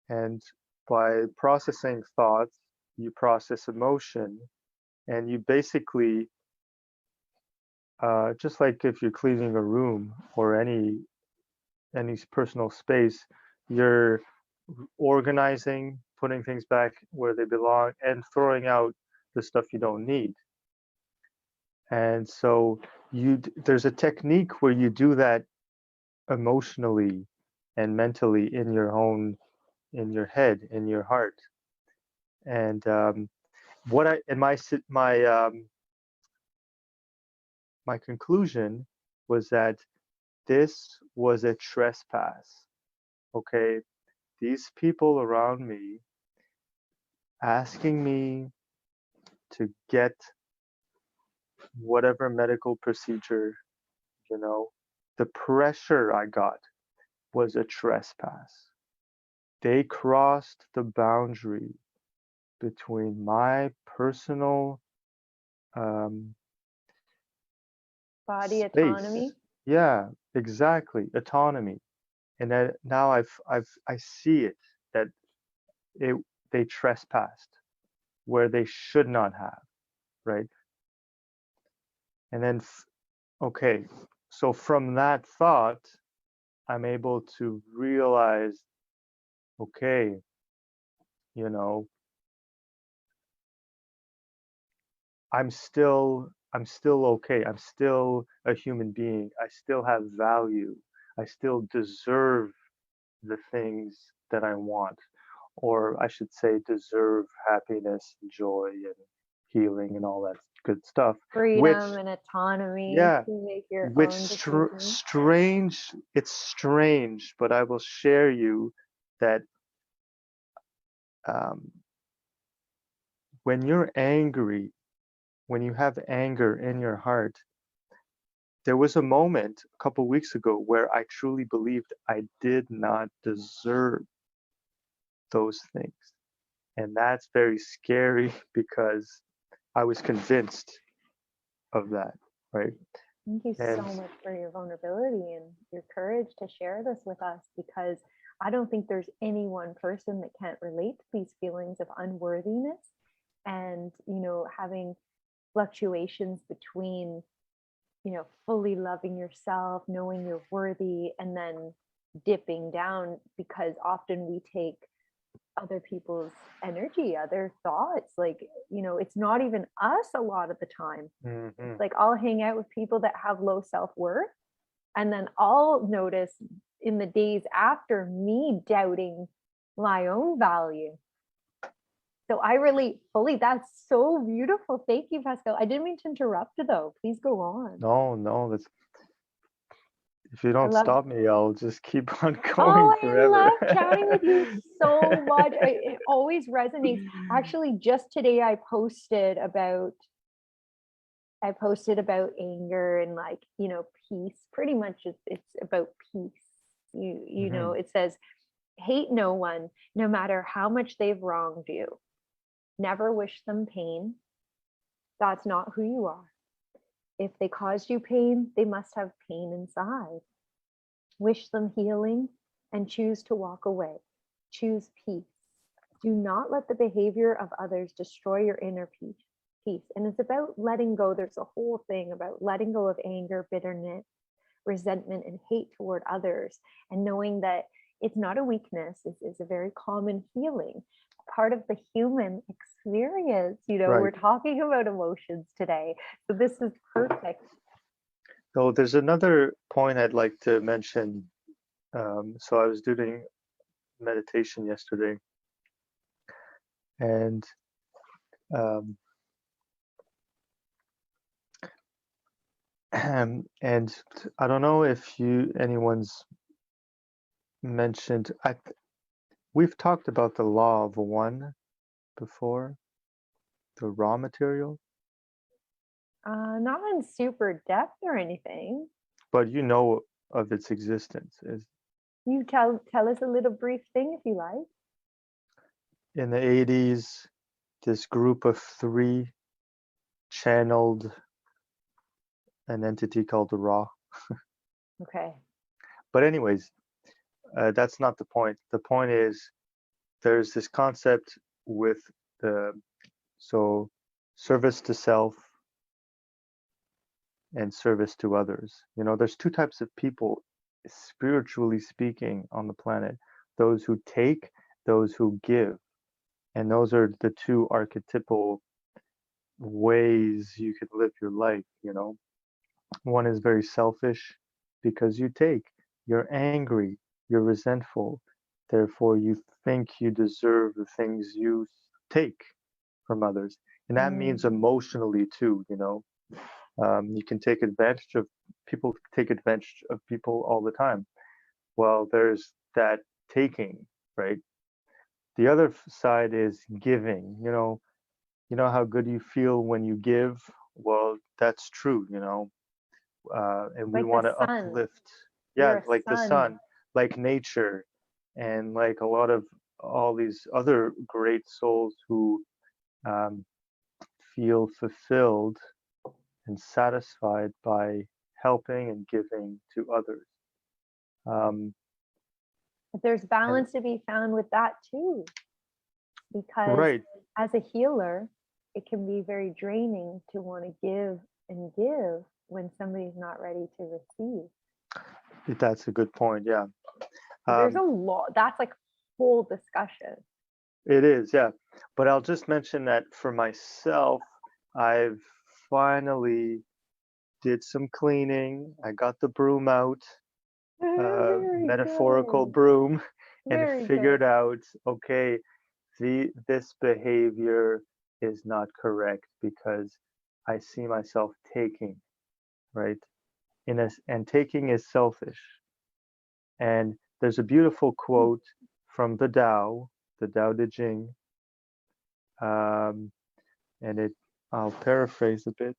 And by processing thoughts, you process emotion, and you basically just like if you're cleaning a room or any personal space, you're organizing, putting things back where they belong, and throwing out the stuff you don't need. And so there's a technique where you do that emotionally and mentally in your head, in your heart. And what I and my conclusion was that this was a trespass. Okay, these people around me asking me to get whatever medical procedure, you know, the pressure I got was a trespass. They crossed the boundary between my personal um,
Body
space.
autonomy.
Yeah, exactly, autonomy. And that now I see it that it they trespassed where they should not have, right? And then okay, so from that thought, I'm able to realize, okay, you know, I'm still okay. I'm still a human being. I still have value. I still deserve the things that I want, or I should say deserve happiness, joy and healing and all that good stuff, which
Freedom and autonomy
yeah,
to make your
which
own decisions.
strange, it's strange, but I will share you that um, when you're angry, when you have anger in your heart, there was a moment a couple weeks ago where I truly believed I did not deserve those things. And that's very scary because I was convinced of that, right?
Thank you so
And
much for your vulnerability and your courage to share this with us, because I don't think there's any one person that can't relate to these feelings of unworthiness and, having fluctuations between fully loving yourself, knowing you're worthy, and then dipping down, because often we take other people's energy, other thoughts, like, it's not even us a lot of the time.
Mm-hmm.
Like, I'll hang out with people that have low self-worth, and then I'll notice in the days after me doubting my own value. So I relate fully. That's so beautiful. Thank you, Pascal. I didn't mean to interrupt though. Please go on.
No, that's, if you
I
don't
love
stop me, I'll just keep on going
Oh, I
forever.
love chatting with you so much. It always resonates. Actually, just today I posted about anger and, like, peace. Pretty much it's about peace.
Mhm.
It says, hate no one, no matter how much they've wronged you. Never wish them pain. That's not who you are. If they caused you pain, they must have pain inside. Wish them healing and choose to walk away. Choose peace. Do not let the behavior of others destroy your inner peace. And it's about letting go. There's a whole thing about letting go of anger, bitterness, resentment, and hate toward others, and knowing that it's not a weakness. It's a very common feeling, part of the human experience. We're
Right.
talking about emotions today, so this is perfect.
So there's another point I'd like to mention. So I was doing meditation yesterday, and um, and I don't know if anyone's mentioned. We've talked about the law of one before, the raw material,
Not in super depth or anything.
but you know of its existence. Is
You tell us a little brief thing if you like.
in the 80s, this group of three channeled an entity called the Raw.
Okay.
But anyways, that's not the point. The point is there's this concept with the service to self and service to others. There's two types of people, spiritually speaking, on the planet: those who take, those who give. And those are the two archetypal ways you could live your life. One is very selfish because you take, you're angry, you're resentful, therefore you think you deserve the things you take from others. And that means emotionally too. You can take advantage of people, take advantage of people all the time. Well, there's that taking, right? The other side is giving. You know how good you feel when you give? Well, that's true. And we
Like the
want to
sun.
uplift, yeah,
You're a
like the
sun.
sun, like nature, and like a lot of all these other great souls who um, feel fulfilled and satisfied by helping and giving to others. Um,
But there's
and
balance to be found with that too, because
right,
as a healer, it can be very draining to want to give and give when somebody's not ready to receive.
that's a good point. Yeah,
So there's a
um,
lot. That's like whole discussion.
it is. Yeah, but I'll just mention that for myself, I've finally did some cleaning. I got the broom out,
Very
metaphorical
good.
broom, and
Very good.
figured out, okay, this behavior is not correct because I see myself taking, right? And taking is selfish. And there's a beautiful quote from the Tao Te Ching, um, and I'll paraphrase a bit.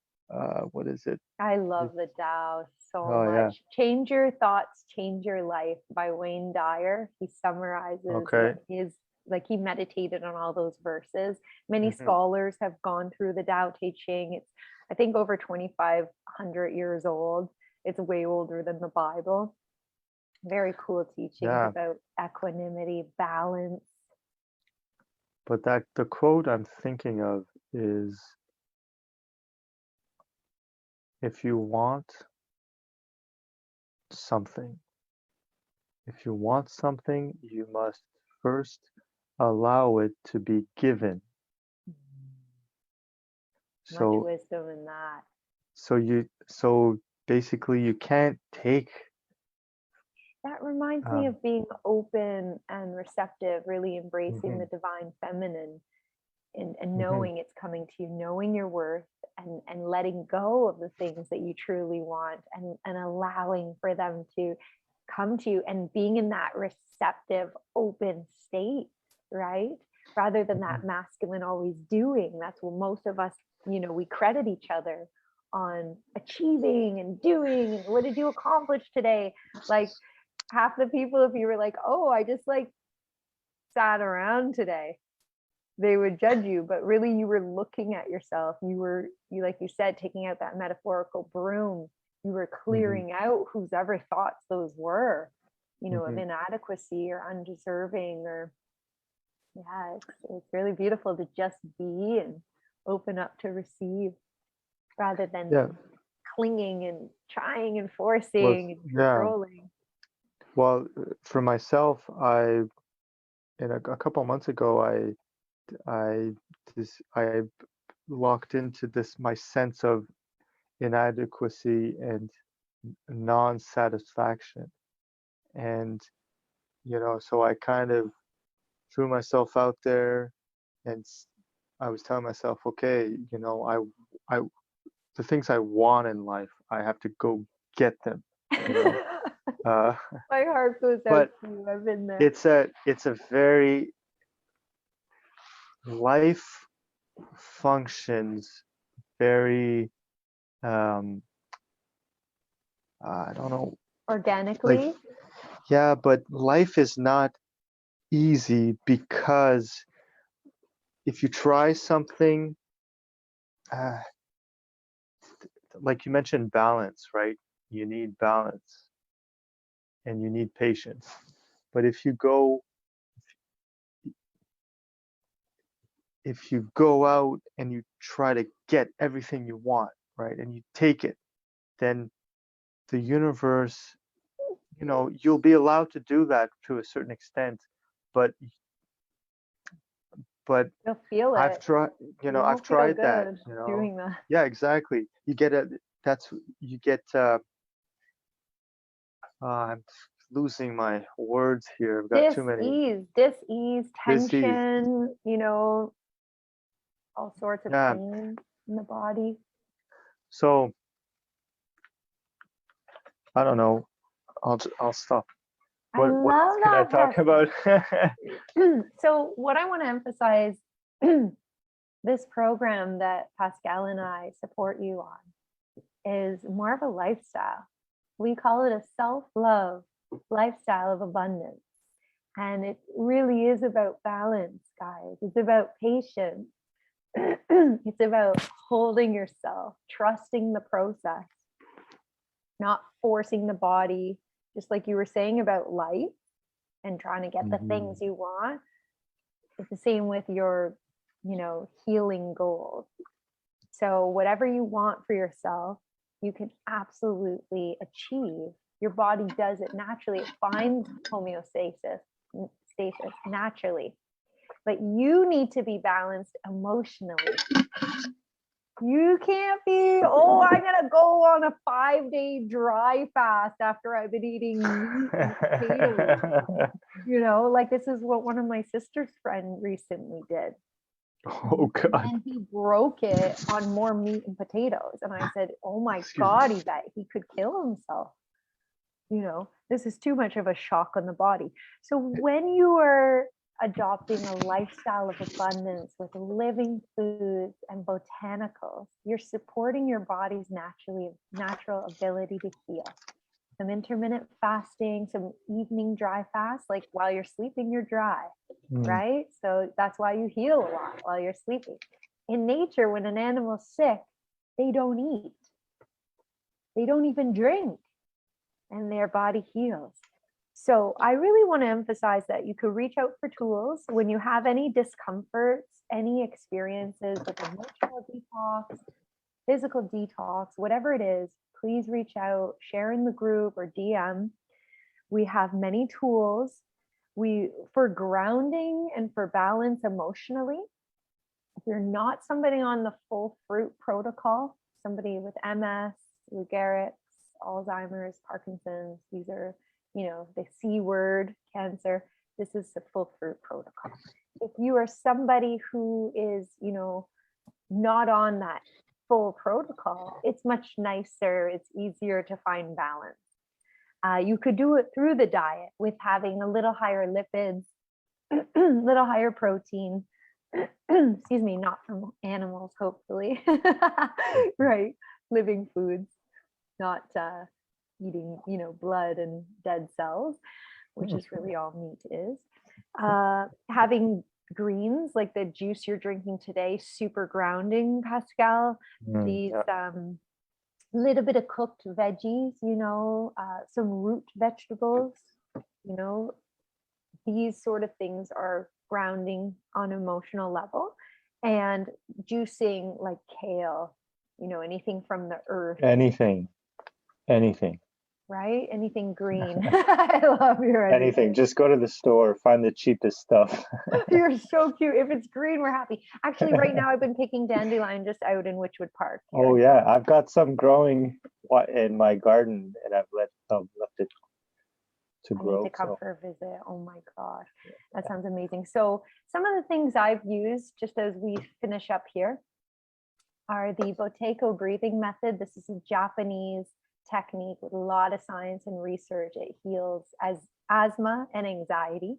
What is it?
I love the Tao so
Oh yeah.
much. Change Your Thoughts, Change Your Life by Wayne Dyer. He summarizes
Okay.
what like he meditated on all those verses. Many
Hmm.
scholars have gone through the Tao Te Ching. It's, I think, over 2,500 years old. It's way older than the Bible. Very cool teachings
Yeah.
about equanimity, balance.
But the quote I'm thinking of is if you want something, you must first allow it to be given.
Much
So
wisdom in that.
so basically you can't take
That reminds me of being open and receptive, really embracing the
mhm,
divine feminine and
mhm,
knowing it's coming to you, knowing your worth and letting go of the things that you truly want and allowing for them to come to you and being in that receptive, open state, right? Rather than
mhm.
that masculine always doing. That's what most of us, we credit each other on achieving and doing and what did you accomplish today? Like half the people, if you were like, oh, I just like sat around today, they would judge you, but really you were looking at yourself. Like you said, taking out that metaphorical broom. You were
Mhm,
clearing out whosever thoughts those were, of
mhm.
inadequacy or undeserving or yeah, it's really beautiful to just be and open up to receive rather than
Yeah.
clinging and trying and
Well,
forcing and
yeah.
controlling.
Well, for myself, a couple of months ago, I I locked into this my sense of inadequacy and non-satisfaction, and so I kind of threw myself out there, and I was telling myself, okay, I the things I want in life, I have to go get them, you know. Uh,
My heart goes out
but
to you. I've been there.
it's a very life functions very um I don't know, like,
Organically.
yeah, but life is not easy because if you try something, uh, like you mentioned balance, right? You need balance and you need patience. But if you go out and you try to get everything you want, right? And you take it, then the universe, you'll be allowed to do that to a certain extent, but but
You'll feel
I've
it.
tried,
You
I've
won't feel
tried that,
good doing that.
Yeah, exactly. You get, I'm losing my words here. I've got too many
Dis-ease,
disease.
tension, all sorts of
Yeah.
pain in the body.
So I don't know. I'll stop.
I
What else
love
can I
that,
talk about?
Pascal. So what I want to emphasize, this program that Pascal and I support you on is more of a lifestyle. We call it a self-love lifestyle of abundance. And it really is about balance, guys. It's about patience. It's about holding yourself, trusting the process, not forcing the body, just like you were saying about life and trying to get the
Mhm.
things you want. It's the same with your, healing goals. So whatever you want for yourself, you can absolutely achieve. Your body does it naturally. It finds homeostasis stasis naturally. But you need to be balanced emotionally. You can't be, oh, I'm going to go on a 5-day dry fast after I've been eating meat and potatoes. Like this is what one of my sister's friend recently did.
Oh
And
God.
then he broke it on more meat and potatoes. And I said, oh my
Excuse me.
God, Yvette, he could kill himself. This is too much of a shock on the body. So when you are adopting a lifestyle of abundance with living foods and botanicals, you're supporting your body's natural ability to heal. Some intermittent fasting, some evening dry fast, like while you're sleeping, you're dry,
Mm.
right? So that's why you heal a lot while you're sleeping. In nature, when an animal's sick, they don't eat. They don't even drink, and their body heals. So I really want to emphasize that you could reach out for tools when you have any discomforts, any experiences with emotional detox, physical detox, whatever it is, please reach out, share in the group or DM. We have many tools. For grounding and for balance emotionally, if you're not somebody on the full fruit protocol, somebody with MS, Lou Gehrig's, Alzheimer's, Parkinson's, these are, the C word, cancer, this is the full fruit protocol. If you are somebody who is, not on that full protocol, it's much nicer, it's easier to find balance. You could do it through the diet with having a little higher lipids, little higher protein, excuse me, not from animals, hopefully, right? Living foods, not eating, blood and dead cells, which is really all meat is. Having greens, like the juice you're drinking today, super grounding, Pascal. These little bit of cooked veggies, some root vegetables, these sort of things are grounding on an emotional level. And juicing like kale, anything from the earth.
Anything.
Right? Anything green. I love your
anything. Just go to the store, find the cheapest stuff.
You're so cute. If it's green, we're happy. Actually, right now I've been picking dandelion just out in Witchwood Park.
Oh yeah, I've got some growing in my garden, and I've left it to grow.
I need to come for a visit. Oh my gosh, that sounds amazing. So some of the things I've used, just as we finish up here, are the Boteco breathing method. This is a Japanese technique with a lot of science and research. It heals asthma and anxiety,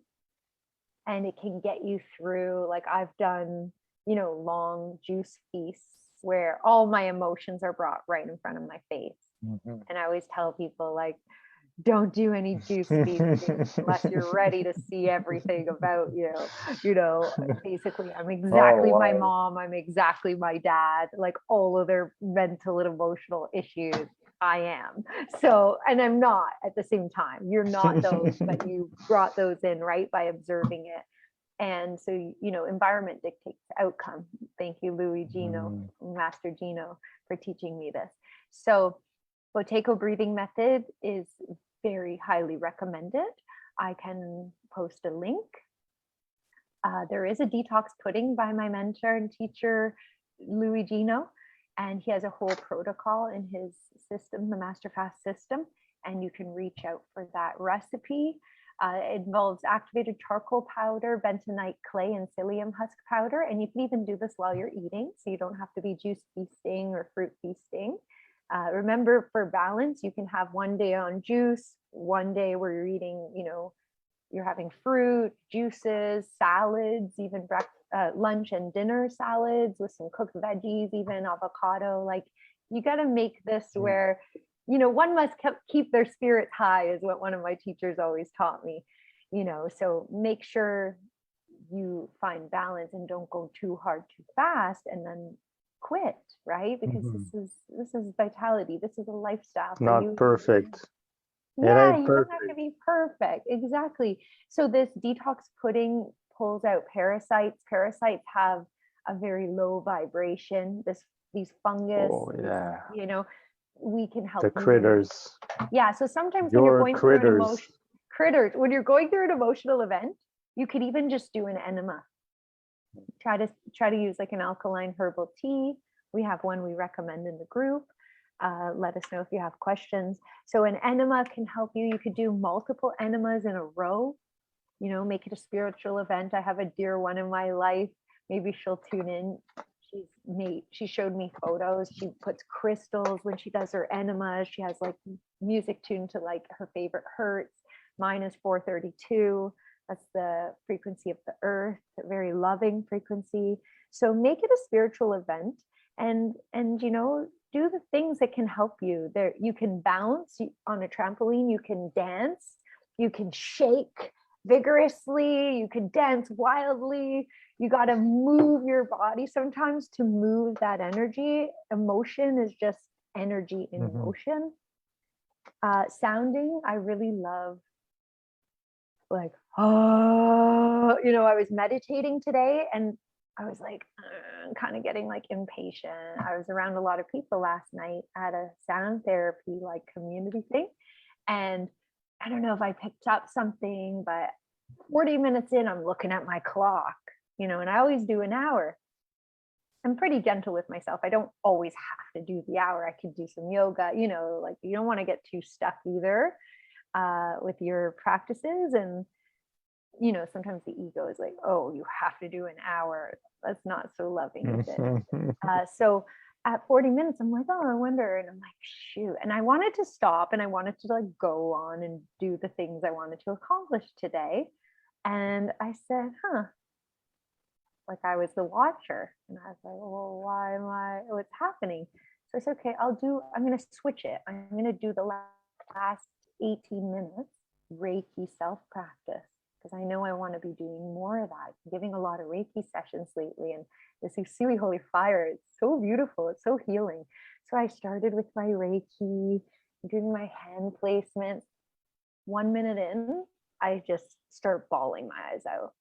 and it can get you through, like I've done, long juice feasts where all my emotions are brought right in front of my face. And I always tell people, like, don't do any juice feasting unless you're ready to see everything about you. Basically, I'm exactly my mom, I'm exactly my dad, like all of their mental and emotional issues. I am. So, and I'm not at the same time. You're not those, but you brought those in, right, by observing it. And so, environment dictates outcome. Thank you, Louis Gino, Master Gino, for teaching me this. So Boteco breathing method is very highly recommended. I can post a link. There is a detox pudding by my mentor and teacher, Louis Gino, and he has a whole protocol in his system, the Master Fast system, and you can reach out for that recipe. It involves activated charcoal powder, bentonite clay, and psyllium husk powder, and you can even do this while you're eating, so you don't have to be juice feasting or fruit feasting. Remember, for balance, you can have one day on juice, one day where you're eating, you're having fruit, juices, salads, even lunch and dinner salads with some cooked veggies, even avocado. Like, you got to make this where, one must keep their spirits high, is what one of my teachers always taught me, so make sure you find balance and don't go too hard, too fast, and then quit, right? Because this is vitality. This is a lifestyle.
Not perfect.
Yeah, you don't have to be perfect. Exactly. So this detox pudding pulls out parasites. Parasites have a very low vibration. These fungus, we can help
the critters.
Yeah. So sometimes when you're going through when you're going through an emotional event, you could even just do an enema. Try to use like an alkaline herbal tea. We have one we recommend in the group. Let us know if you have questions. So an enema can help you. You could do multiple enemas in a row, make it a spiritual event. I have a dear one in my life. Maybe she'll tune in. She showed me photos. She puts crystals when she does her enemas. She has like music tuned to like her favorite hertz. Mine is 432. That's the frequency of the earth, a very loving frequency. So make it a spiritual event, and do the things that can help you. There, you can bounce on a trampoline, you can dance, you can shake vigorously, you can dance wildly. You got to move your body sometimes to move that energy. Emotion is just energy in motion. Sounding, I really love, like, I was meditating today, and I was like kind of getting like impatient. I was around a lot of people last night at a sound therapy like community thing. And I don't know if I picked up something, but 40 minutes in, I'm looking at my clock, and I always do an hour. I'm pretty gentle with myself. I don't always have to do the hour. I could do some yoga, like you don't want to get too stuck either with your practices. And, sometimes the ego is like, oh, you have to do an hour. That's not so loving, is it? So at 40 minutes, I'm like, oh, I wonder. And I'm like, shoot. And I wanted to stop and I wanted to like go on and do the things I wanted to accomplish today. And I said, like I was the watcher. And I was like, well, why am what's happening? So I said, okay, I'm going to switch it. I'm going to do the last 18 minutes Reiki self-practice, because I know I want to be doing more of that. I'm giving a lot of Reiki sessions lately, and this Usui Holy Fire, it's so beautiful. It's so healing. So I started with my Reiki, doing my hand placements. 1 minute in, I just start bawling my eyes out.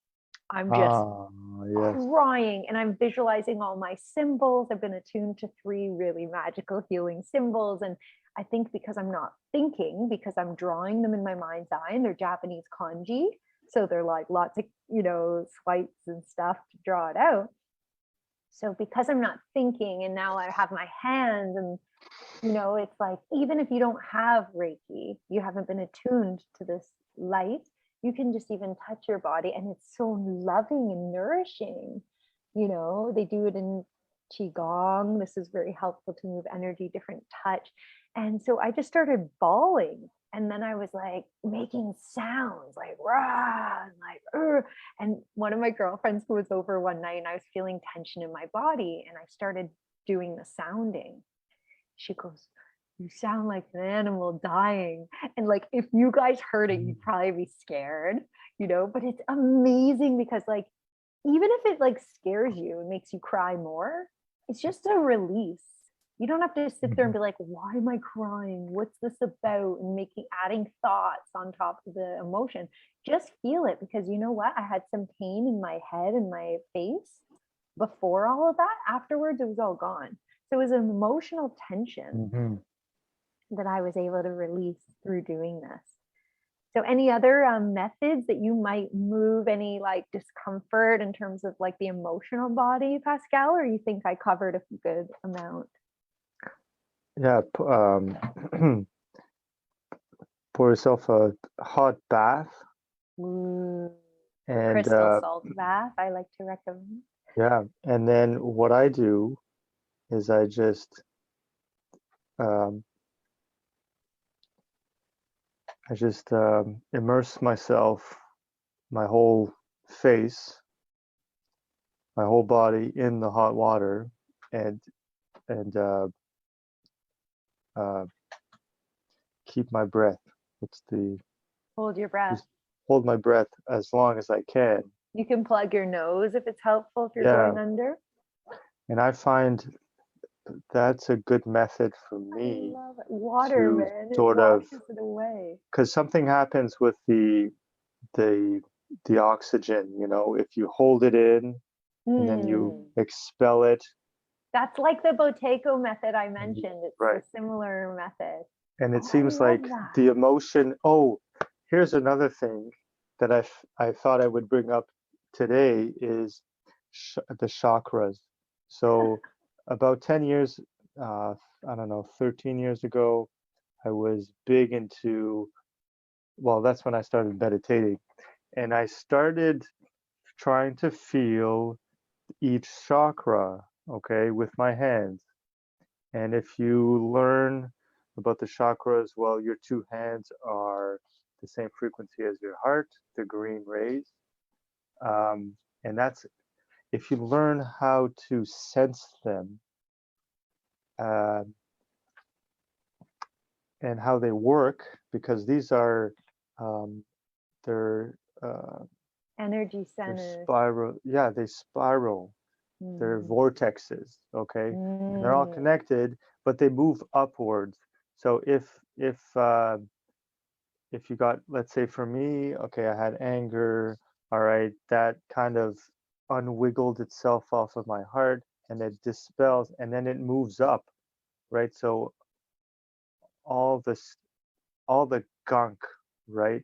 I'm just crying, and I'm visualizing all my symbols. I've been attuned to 3 really magical healing symbols. And I think because I'm not thinking, because I'm drawing them in my mind's eye, and they're Japanese kanji. So they're like lots of, swipes and stuff to draw it out. So because I'm not thinking, and now I have my hands, and, it's like, even if you don't have Reiki, you haven't been attuned to this light, you can just even touch your body, and it's so loving and nourishing. They do it in Qigong. This is very helpful to move energy, different touch. And so I just started bawling. And then I was like making sounds like rah, and like, and one of my girlfriends who was over one night, and I was feeling tension in my body, and I started doing the sounding. She goes, you sound like an animal dying. And like, if you guys heard it, you'd probably be scared, but it's amazing, because like, even if it like scares you and makes you cry more, it's just a release. You don't have to sit there and be like, why am I crying? What's this about? And adding thoughts on top of the emotion. Just feel it, because you know what? I had some pain in my head and my face before all of that. Afterwards, it was all gone. So it was an emotional tension that I was able to release through doing this. So any other methods that you might move any like discomfort in terms of like the emotional body, Pascal, or you think I covered a good amount?
Yeah, pour yourself a hot bath. And
crystal salt bath, I like to recommend.
Yeah, and then what I do is I just immerse myself, my whole face, my whole body in the hot water, and keep my breath.
Hold your breath.
Just hold my breath as long as I can.
You can plug your nose if it's helpful, if you're going under.
And I find that's a good method for me.
I love it. Water, man.
Sort of
it away.
Because something happens with the oxygen, if you hold it in and then you expel it.
That's like the Boteco method I mentioned. It's a similar method.
And it seems like the emotion. Oh, here's another thing that I thought I would bring up today is the chakras. So about 10 years, I don't know, 13 years ago, I was big into, well, that's when I started meditating. And I started trying to feel each chakra, okay, with my hands. And if you learn about the chakras, well, your 2 hands are the same frequency as your heart, the green rays. And that's, if you learn how to sense them and how they work, because these are, they're
energy centers.
They spiral. They're vortexes, okay? And they're all connected, but they move upwards. So if you got, let's say for me, okay, I had anger, all right, that kind of unwiggled itself off of my heart, and it dispels, and then it moves up, right? So all this, all the gunk, right?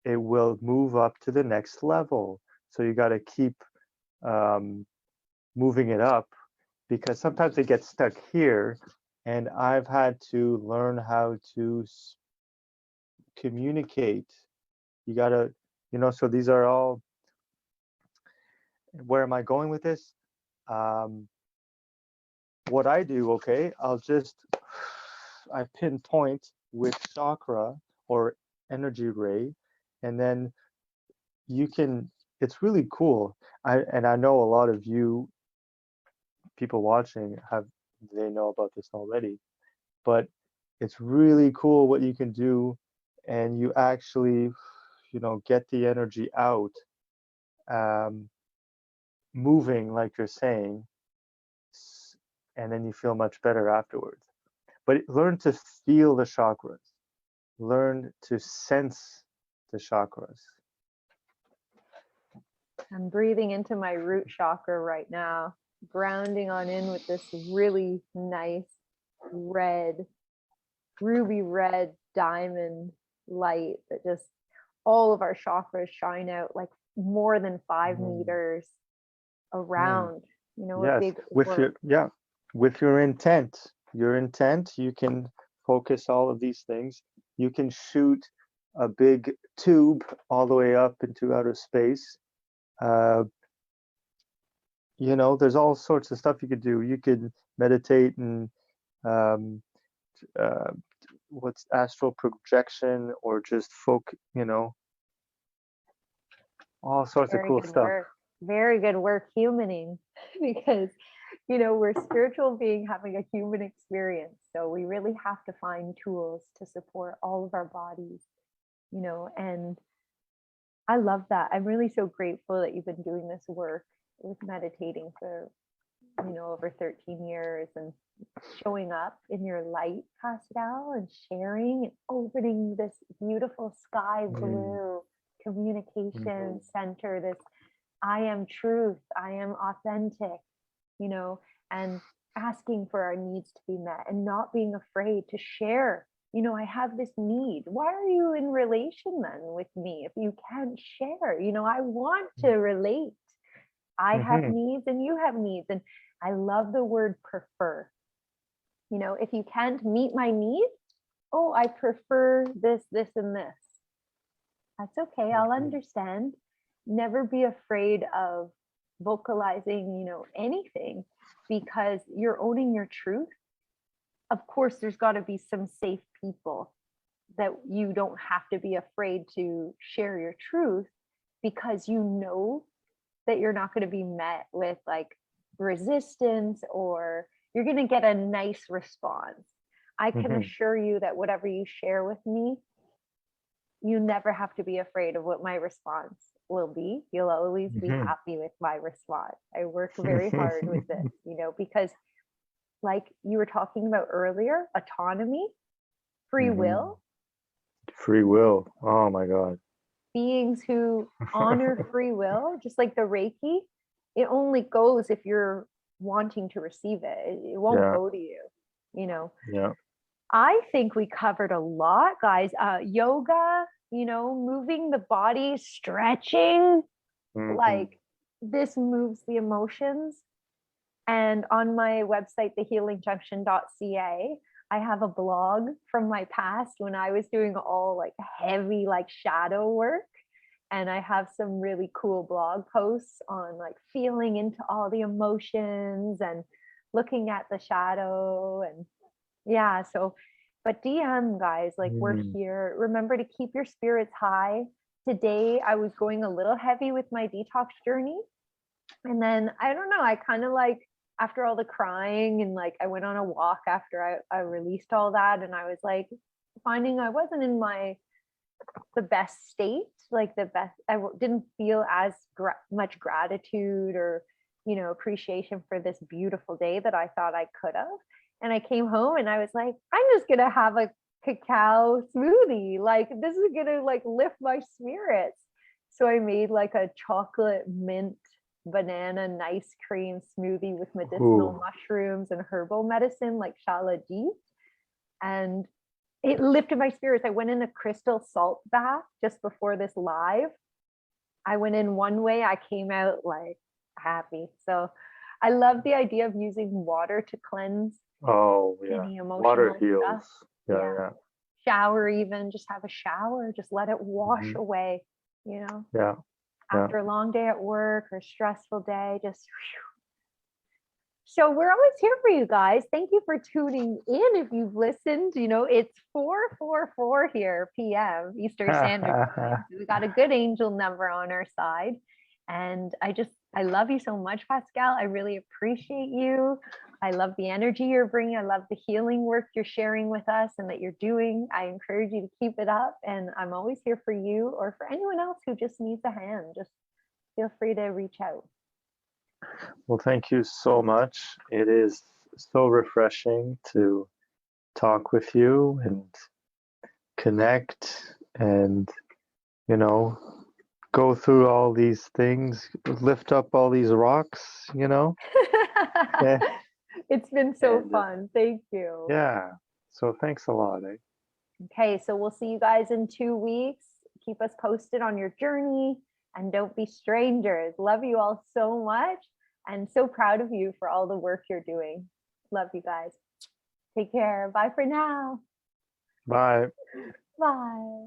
It will move up to the next level. So you got to keep um, moving it up, because sometimes it gets stuck here, and I've had to learn how to communicate. You got to, so these are all, where am I going with this? What I do, okay, I pinpoint with chakra or energy ray, and then it's really cool. I know a lot of you people watching they know about this already, but it's really cool what you can do, and you actually, get the energy out, um, moving like you're saying, and then you feel much better afterwards. But learn to feel the chakras, learn to sense the chakras.
I'm breathing into my root chakra right now, grounding on in with this really nice red, ruby red diamond light that just, all of our chakras shine out like more than 5 meters around, a
Yes,
big
with your intent, you can focus all of these things. You can shoot a big tube all the way up into outer space. There's all sorts of stuff you could do. You could meditate and um, uh, what's astral projection, or just all sorts of
very
cool
good
stuff.
work. Very good work humaning, because we're spiritual being having a human experience. So we really have to find tools to support all of our bodies, and I love that. I'm really so grateful that you've been doing this work with meditating for, over 13 years, and showing up in your light, Pascal, and sharing and opening this beautiful sky blue communication center, this I am truth, I am authentic, and asking for our needs to be met and not being afraid to share. I have this need. Why are you in relation then with me if you can't share? I want to relate. I have needs and you have needs. And I love the word prefer. If you can't meet my needs, oh, I prefer this, this, and this. That's okay. I'll understand. Never be afraid of vocalizing, anything, because you're owning your truth. Of course, there's got to be some safe people that you don't have to be afraid to share your truth, because that you're not going to be met with like resistance, or you're going to get a nice response. I can assure you that whatever you share with me, you never have to be afraid of what my response will be. You'll always be happy with my response. I work very hard with this, because like you were talking about earlier, autonomy, free will.
Free will. Oh my God.
Beings who honor free will, just like the Reiki, it only goes if you're wanting to receive it. It won't go to you,
Yeah.
I think we covered a lot, guys. Yoga, moving the body, stretching, like this moves the emotions. And on my website, thehealingjunction.ca, I have a blog from my past when I was doing all like heavy, like shadow work. And I have some really cool blog posts on like feeling into all the emotions and looking at the shadow. And yeah, so, but DM, guys, like we're here. Remember to keep your spirits high. Today, I was going a little heavy with my detox journey. And then, I don't know, I kind of like, after all the crying, and like I went on a walk after I released all that, and I was like finding I wasn't in the best state, like the best. Didn't feel as much gratitude or appreciation for this beautiful day that I thought I could have. And I came home and I was like, I'm just gonna have a cacao smoothie. Like this is gonna like lift my spirits. So I made like a chocolate mint banana nice cream smoothie with medicinal
Ooh.
mushrooms and herbal medicine like shalajit. And it lifted my spirits. I went in a crystal salt bath just before this live. I went in one way, I came out like happy. So I love the idea of using water to cleanse
Oh yeah.
any
Water
emotional
heals.
stuff.
Yeah, yeah.
Shower, even just have a shower, just let it wash
Mhm.
away, you know,
Yeah, yeah.
after a long day at work or stressful day, just whew. So we're always here for you guys. Thank you for tuning in. If you've listened, you know, it's 4:44 here PM Eastern Standard Time. So we got a good angel number on our side. And I love you so much, Pascal. I really appreciate you. I love the energy you're bringing. I love the healing work you're sharing with us and that you're doing. I encourage you to keep it up. And I'm always here for you or for anyone else who just needs a hand. Just feel free to reach out.
Well, thank you so much. It is so refreshing to talk with you and connect and, you know, go through all these things, lift up all these rocks, you know? Yeah.
It's been so
And
fun. Thank you.
yeah. So thanks a lot. Eh?
Okay, so we'll see you guys in 2 weeks. Keep us posted on your journey and don't be strangers. Love you all so much and so proud of you for all the work you're doing. Love you guys. Take care. Bye for now.
Bye.
Bye.